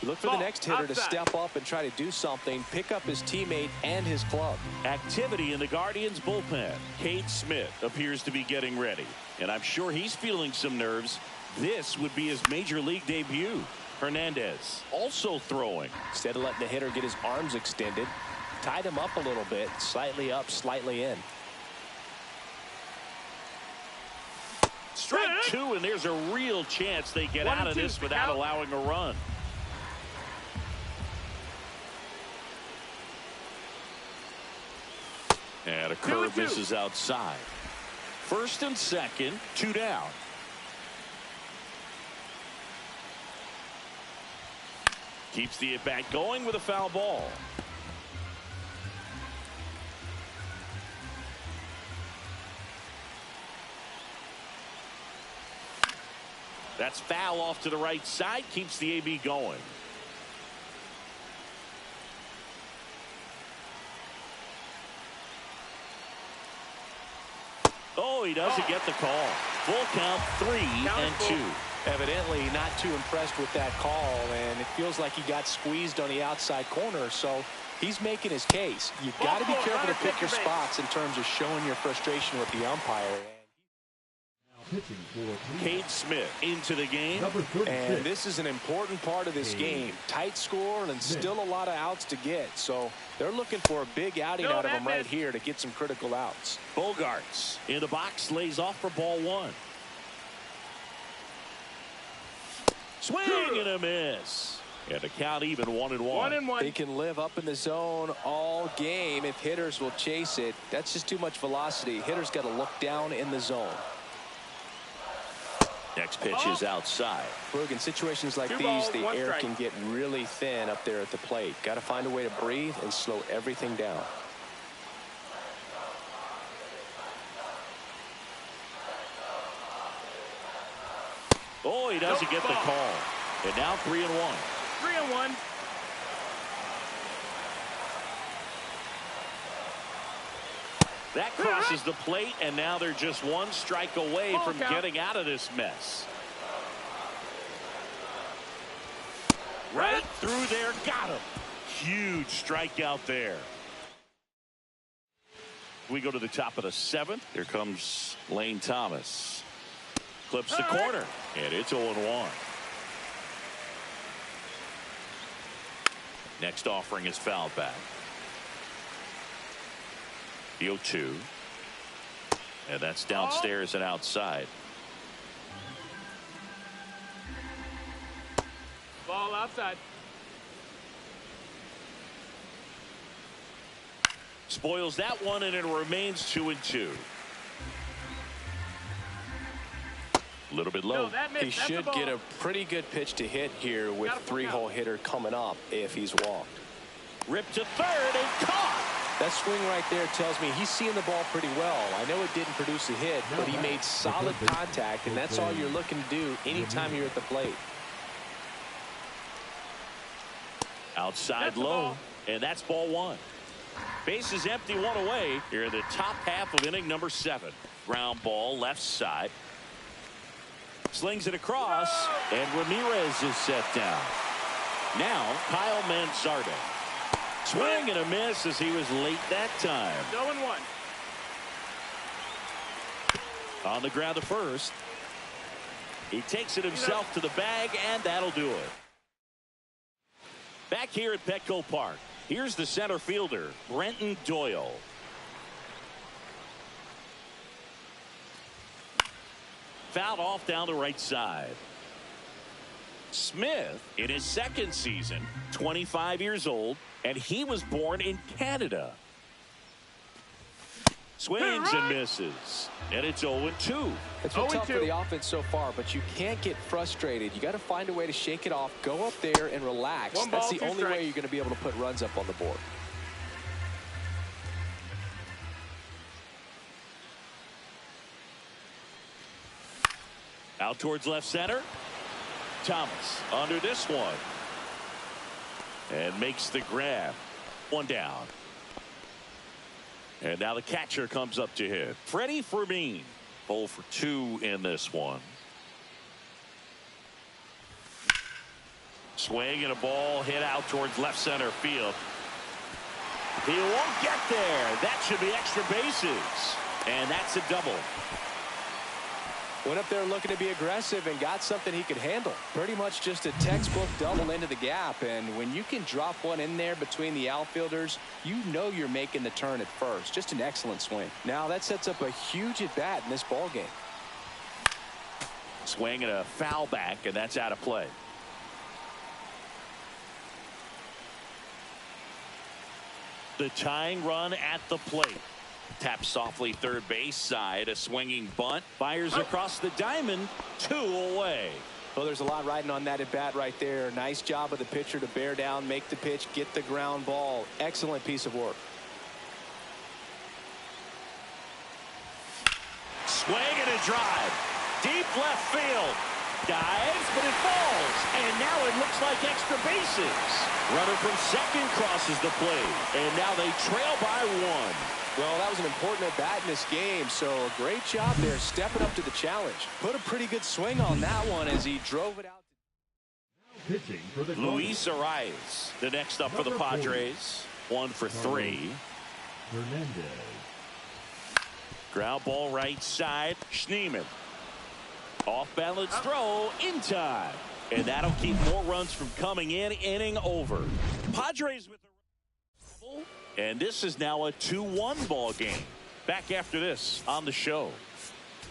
You look for the next hitter to step up and try to do something, pick up his teammate and his club. Activity in the Guardians bullpen. Cade Smith appears to be getting ready, and I'm sure he's feeling some nerves. This would be his major league debut. Hernandez also throwing. Instead of letting the hitter get his arms extended, tied him up a little bit, slightly up, slightly in. Strike 2, and there's a real chance they get out of this without allowing a run. And a curve misses outside. First and second, 2 down. Keeps the at-bat going with a foul ball. That's foul off to the right side. Keeps the AB going. Oh, he doesn't get the call. Full count, 3-2. Evidently not too impressed with that call, and it feels like he got squeezed on the outside corner, so he's making his case. You've got to be careful to pick your spots in terms of showing your frustration with the umpire. Cade Smith into the game. And this is an important part of this game. Tight score and still a lot of outs to get. So they're looking for a big outing out of him right here to get some critical outs. Bogarts in the box, lays off for ball 1. Swing and a miss. And the count even 1-1. 1-1. They can live up in the zone all game if hitters will chase it. That's just too much velocity. Hitters got to look down in the zone. Next pitch is outside. Boog, in situations like these, the air can get really thin up there at the plate. Got to find a way to breathe and slow everything down. Oh, he doesn't get the call. And now 3-1. 3-1. That crosses the plate, and now they're just one strike away Ball from count. getting out of this mess. Right through there, got him. Huge strikeout there. We go to the top of the 7th. Here comes Lane Thomas. Clips the corner, and it's 0-1. Next offering is fouled back. The 0-2. And that's downstairs and outside. Ball outside. Spoils that one, and it remains 2-2. A little bit low. No, that missed. He That's should the ball. get a pretty good pitch to hit here with Gotta pull 3-hole hitter coming up if he's walked. Ripped to third and caught. That swing right there tells me he's seeing the ball pretty well. I know it didn't produce a hit, but he made solid contact, and that's all you're looking to do anytime you're at the plate. Outside That's the low, ball. and that's ball 1. Base is empty, 1 away. Here in the top half of inning number 7. Ground ball left side. Slings it across, and Ramirez is set down. Now Kyle Manzardo. Swing and a miss as he was late that time. 0-1. On the ground to first. He takes it himself to the bag, and that'll do it. Back here at Petco Park, here's the center fielder, Brenton Doyle. Fouled off down the right side. Smith in his 2nd season, 25 years old, and he was born in Canada. Swings and misses, and it's 0-2. It's been tough for the offense so far, but you can't get frustrated. You got to find a way to shake it off, go up there and relax. One That's ball, the 2 only way strikes. you're going to be able to put runs up on the board. Out towards left center. Thomas under this one. And makes the grab. 1 down. And now the catcher comes up to hit. Freddie Fermin. 0 for 2 in this one. Swing and a ball hit out towards left center field. He won't get there. That should be extra bases. And that's a double. Went up there looking to be aggressive and got something he could handle. Pretty much just a textbook double into the gap. And when you can drop one in there between the outfielders, you know you're making the turn at first. Just an excellent swing. Now that sets up a huge at bat in this ball game. Swing and a foul back, and that's out of play. The tying run at the plate. Taps softly third base side. A swinging bunt. Fires across the diamond. 2 away. Well, there's a lot riding on that at bat right there. Nice job of the pitcher to bear down, make the pitch, get the ground ball. Excellent piece of work. Swing and a drive. Deep left field. Dives, but it falls. And now it looks like extra bases. Runner from second crosses the plate. And now they trail by 1. Well, that was an important at bat in this game, so a great job there stepping up to the challenge. Put a pretty good swing on that one as he drove it out. Pitching for the Luis Arias, the next up for the Padres. 1 for 3. Hernandez. Ground ball right side. Schneemann. Off balance throw in time. And that'll keep more runs from coming in. Inning over. Padres with the and this is now a 2-1 ball game. Back after this on the show.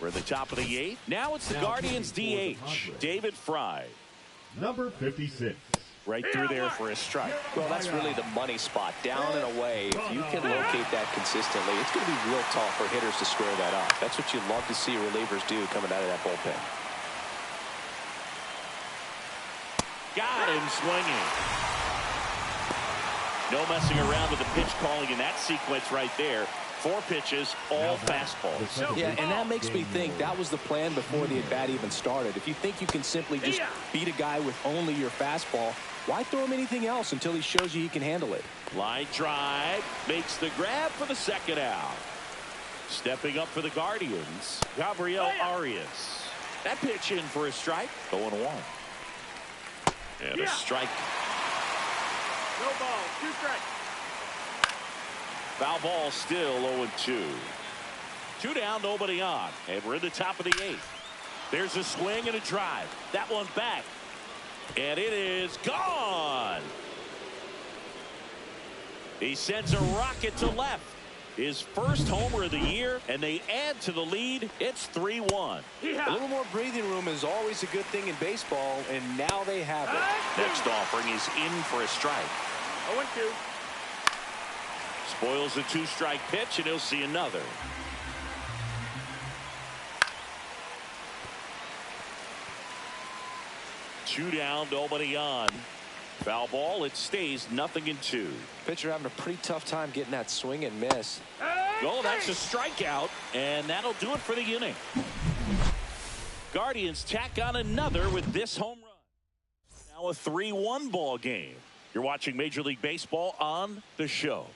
We're at the top of the 8th. Now it's the Guardians DH, David Fry. Number 56. Right through there for a strike. Well, that's really the money spot, down and away. If you can locate that consistently, it's going to be real tough for hitters to square that up. That's what you love to see relievers do coming out of that bullpen. Got him swinging. No messing around with the pitch calling in that sequence right there. 4 pitches, all fastballs. Yeah, and that makes me think that was the plan before the at-bat even started. If you think you can simply just beat a guy with only your fastball, why throw him anything else until he shows you he can handle it? Line drive, makes the grab for the second out. Stepping up for the Guardians, Gabriel Arias. That pitch in for a strike, 0-1. And a strike. No ball, 2 strikes. Foul ball, still 0-2. 2 down, nobody on. And we're in the top of the 8th. There's a swing and a drive. That one back. And it is gone. He sends a rocket to left. His first homer of the year, and they add to the lead. It's 3-1. A little more breathing room is always a good thing in baseball, and now they have it. Next offering is in for a strike. 0-2. Spoils a 2-strike pitch, and he'll see another. Two down, nobody on. Foul ball, it stays 0-2. Pitcher having a pretty tough time getting that swing and miss. Oh, that's a strikeout, and that'll do it for the inning. Guardians tack on another with this home run. Now a 3-1 ball game. You're watching Major League Baseball on the show.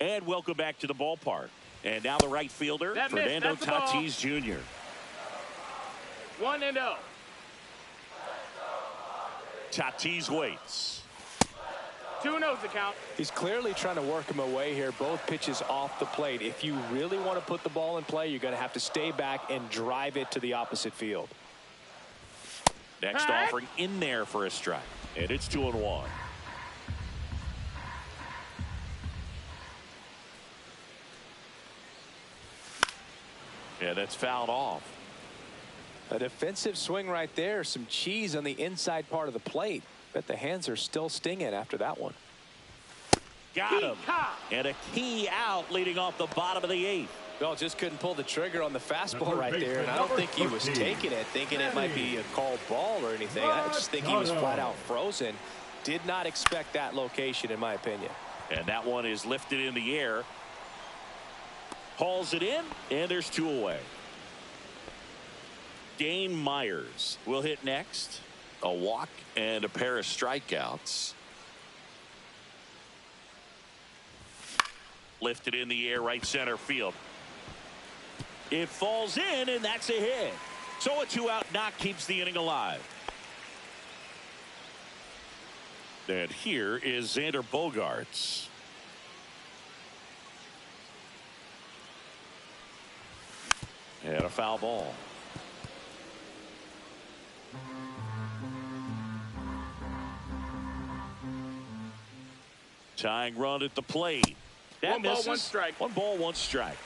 And welcome back to the ballpark. And now the right fielder, Fernando Tatis Jr. 1-0. Tatis waits. 2-0's the count. He's clearly trying to work him away here. Both pitches off the plate. If you really want to put the ball in play, you're going to have to stay back and drive it to the opposite field. Next offering in there for a strike. And it's 2-1. Yeah, that's fouled off. A defensive swing right there. Some cheese on the inside part of the plate. Bet the hands are still stinging after that one. Got him. And a key out leading off the bottom of the 8th. Well, just couldn't pull the trigger on the fastball right there. And I don't think he was taking it, thinking it might be a called ball or anything. I just think he was flat out frozen. Did not expect that location, in my opinion. And that one is lifted in the air. Hauls it in, and there's 2 away. Dane Myers will hit next. A walk and a pair of strikeouts. Lifted in the air, right center field. It falls in, and that's a hit. So a 2-out knock keeps the inning alive. And here is Xander Bogaerts. And a foul ball. Tying run at the plate. That 1 ball, misses. 1 strike. 1 ball, 1 strike.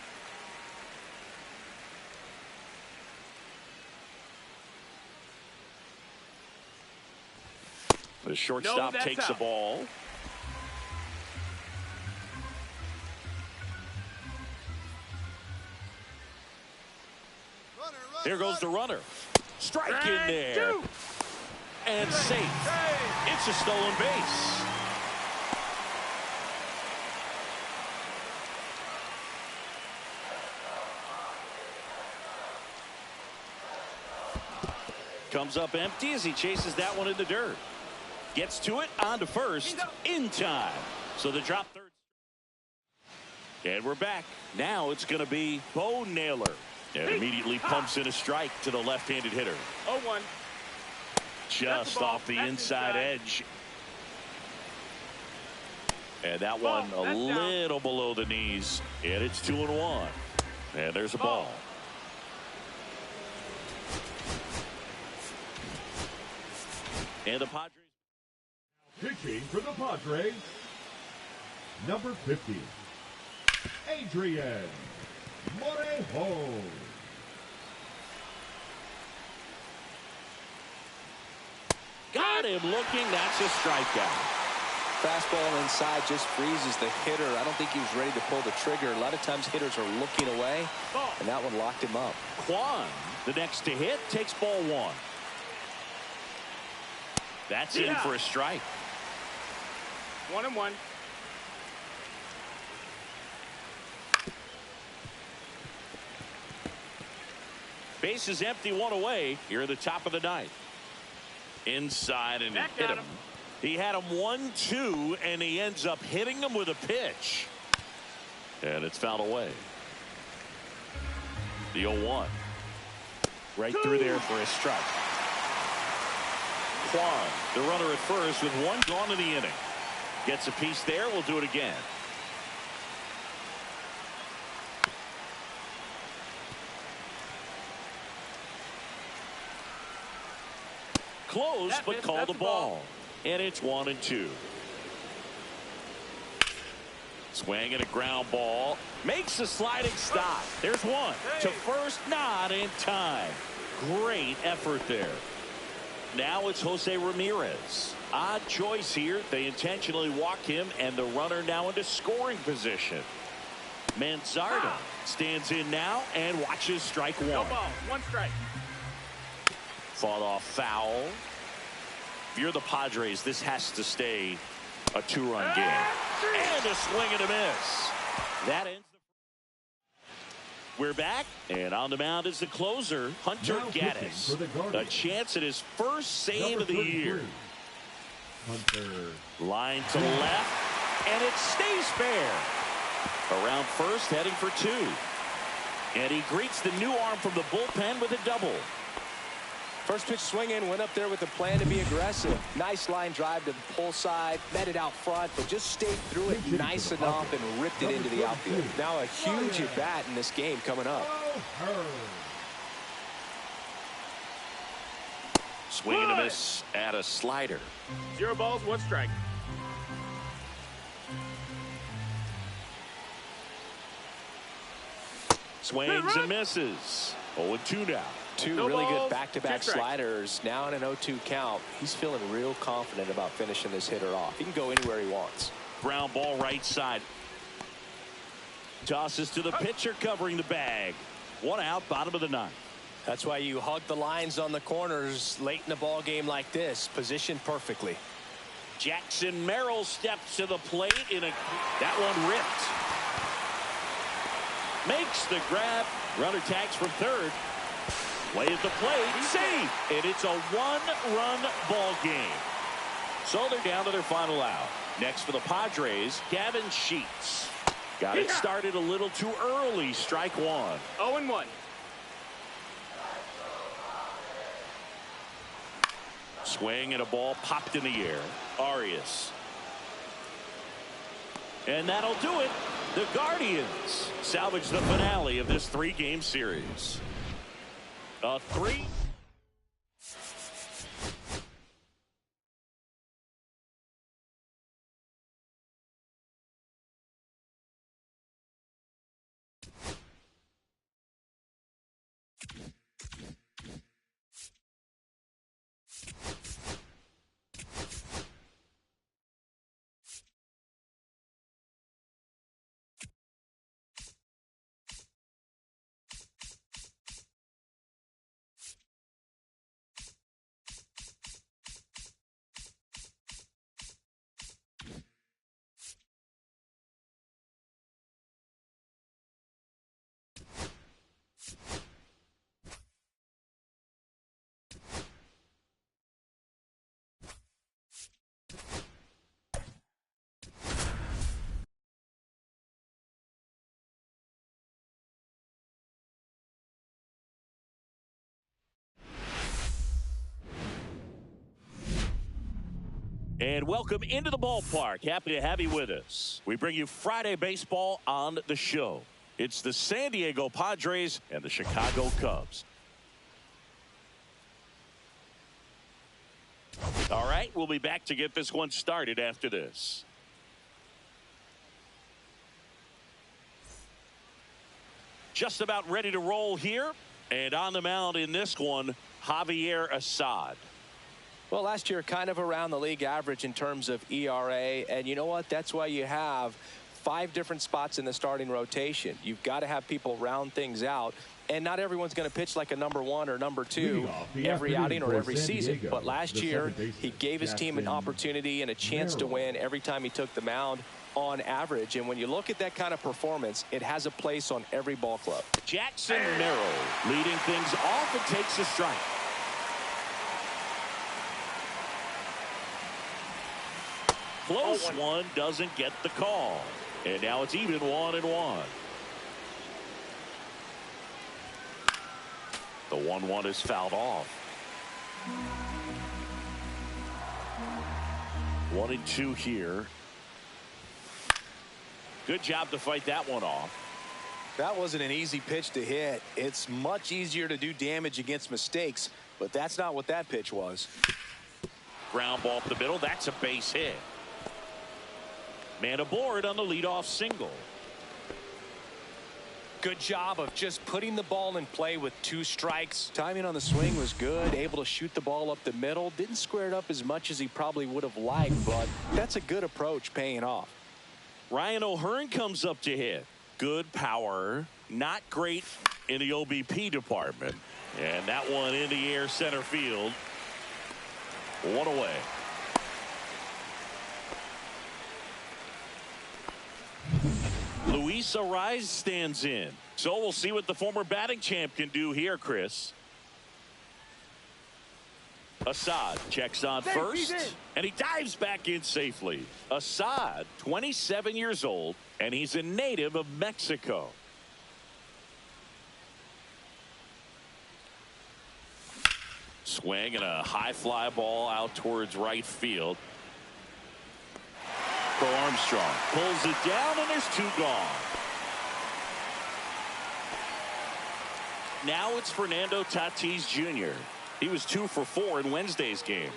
The shortstop takes the ball. Here goes the runner. Strike in there. And safe. It's a stolen base. Comes up empty as he chases that one in the dirt. Gets to it, on to first, in time. So the drop third. And we're back. Now it's going to be Bo Naylor. And immediately pumps in a strike to the left-handed hitter. 0-1. Just off the inside edge. And that one a little below the knees. And it's 2-1. And there's a ball. And the Padres. Pitching for the Padres, number 50, Adrian Morejo. Got him looking. That's a strikeout. Fastball inside just freezes the hitter. I don't think he was ready to pull the trigger. A lot of times hitters are looking away, and that one locked him up. Kwan, the next to hit, takes ball 1. That's in for a strike. 1-1. Base is empty, one away here at the top of the ninth. Inside and hit him. He had him 1-2, and he ends up hitting him with a pitch. And it's fouled away. The 0-1. Right through there for a strike. Kwan, the runner at first with one gone in the inning. Gets a piece there. We'll do it again. Close, but called the ball. And it's 1-2. Swing and a ground ball. Makes a sliding stop. There's one. To first, not in time. Great effort there. Now it's Jose Ramirez. Odd choice here. They intentionally walk him, and the runner now into scoring position. Manzardo stands in now and watches strike one. No ball, one strike. Fought off foul. If you're the Padres, this has to stay a two-run game. And a swing and a miss. That ends. We're back, and on the mound is the closer, Hunter Gaddis. A chance at his first save of the year. Hunter. Line to left, and it stays fair. Around first, heading for two. And he greets the new arm from the bullpen with a double. First pitch swinging, went up there with a plan to be aggressive. Nice line drive to the pull side, met it out front, but just stayed through it nice enough and ripped it into the outfield. Now a huge at bat in this game coming up. Swing and a miss at a slider. 0 balls, 1 strike. Swings and misses. 0-2 now. Two No really balls, good back-to-back 2 strikes. sliders. Now in an 0-2 count. He's feeling real confident about finishing this hitter off. He can go anywhere he wants. Ground ball right side. Tosses to the pitcher covering the bag. One out, bottom of the ninth. That's why you hug the lines on the corners late in the ball game like this. Positioned perfectly. Jackson Merrill steps to the plate in a that one ripped. Makes the grab. Runner tags from third. Play at the plate. Save. And it's a one-run ball game. So they're down to their final out. Next for the Padres, Gavin Sheets. Got it started a little too early. Strike one. 0-1. Swing and a ball popped in the air. Arias. And that'll do it. The Guardians salvage the finale of this 3-game series. A 3. And welcome into the ballpark. Happy to have you with us. We bring you Friday baseball on the show. It's the San Diego Padres and the Chicago Cubs. All right, we'll be back to get this one started after this. Just about ready to roll here. And on the mound in this one, Javier Assad. Well, last year kind of around the league average in terms of ERA. And you know what? That's why you have 5 different spots in the starting rotation. You've got to have people round things out. And not everyone's going to pitch like a number 1 or number 2 every outing or every season. But last year, he gave his team an opportunity and a chance to win every time he took the mound. on average. And when you look at that kind of performance, it has a place on every ball club. Jackson Merrill leading things off and takes a strike. Close one, doesn't get the call. And now it's even 1-1. The 1-1 is fouled off. 1-2 here. Good job to fight that one off. That wasn't an easy pitch to hit. It's much easier to do damage against mistakes, but that's not what that pitch was. Ground ball up the middle. That's a base hit. Man aboard on the leadoff single. Good job of just putting the ball in play with 2 strikes. Timing on the swing was good. Able to shoot the ball up the middle. Didn't square it up as much as he probably would have liked, but that's a good approach paying off. Ryan O'Hearn comes up to hit. Good power. Not great in the OBP department. And that one in the air center field. 1 away. Luis Arraez stands in. So we'll see what the former batting champ can do here, Chris. Assad checks on first, and he dives back in safely. Assad, 27 years old, and he's a native of Mexico. Swing and a high fly ball out towards right field. Armstrong pulls it down, and there's 2 gone. Now it's Fernando Tatis Jr. He was 2 for 4 in Wednesday's game.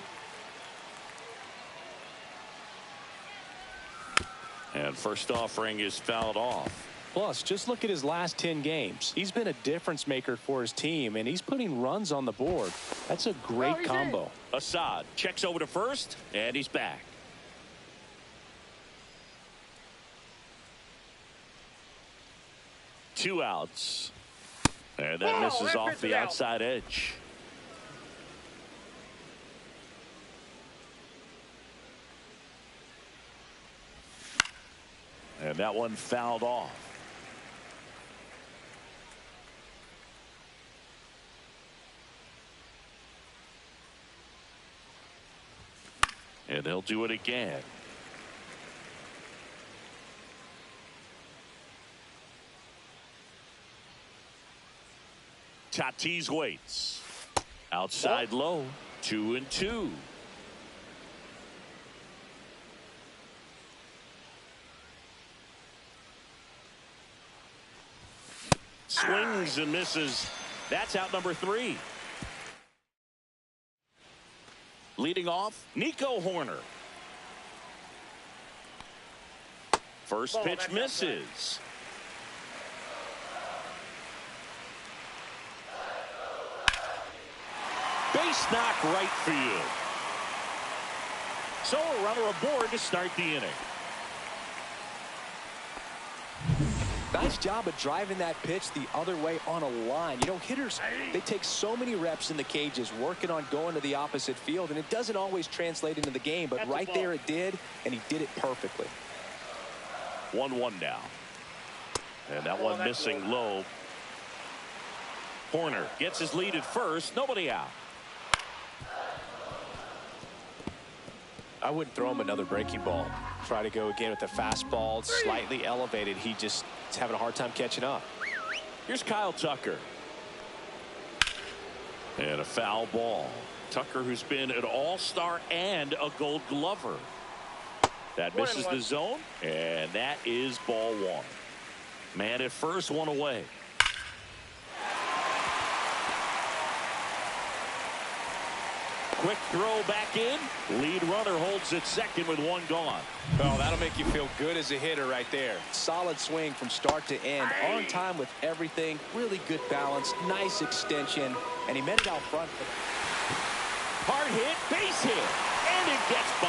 And first offering is fouled off. Plus, just look at his last 10 games. He's been a difference maker for his team, and he's putting runs on the board. That's a great combo. Assad checks over to first, and he's back. Two outs. And that misses off the outside edge. And that one fouled off. And they'll do it again. Tatis waits. Outside low. 2-2. Swings and misses. That's out number 3. Leading off, Nico Hoerner. First pitch misses. Base knock right field. So a runner aboard to start the inning. Nice job of driving that pitch the other way on a line. You know, hitters, they take so many reps in the cages working on going to the opposite field, and it doesn't always translate into the game, but right there it did, and he did it perfectly. 1-1 now. And that one missing low. Hoerner gets his lead at first. Nobody out. I wouldn't throw him another breaking ball. Try to go again with the fastball, slightly elevated. He just is having a hard time catching up. Here's Kyle Tucker. And a foul ball. Tucker, who's been an all-star and a Gold Glover. That misses the zone, and that is ball 1. Man at first, 1 away. Quick throw back in. Lead runner holds at second with 1 gone. Oh, that'll make you feel good as a hitter right there. Solid swing from start to end. On time with everything. Really good balance. Nice extension. And he met it out front. Hard hit, base hit. And it gets by.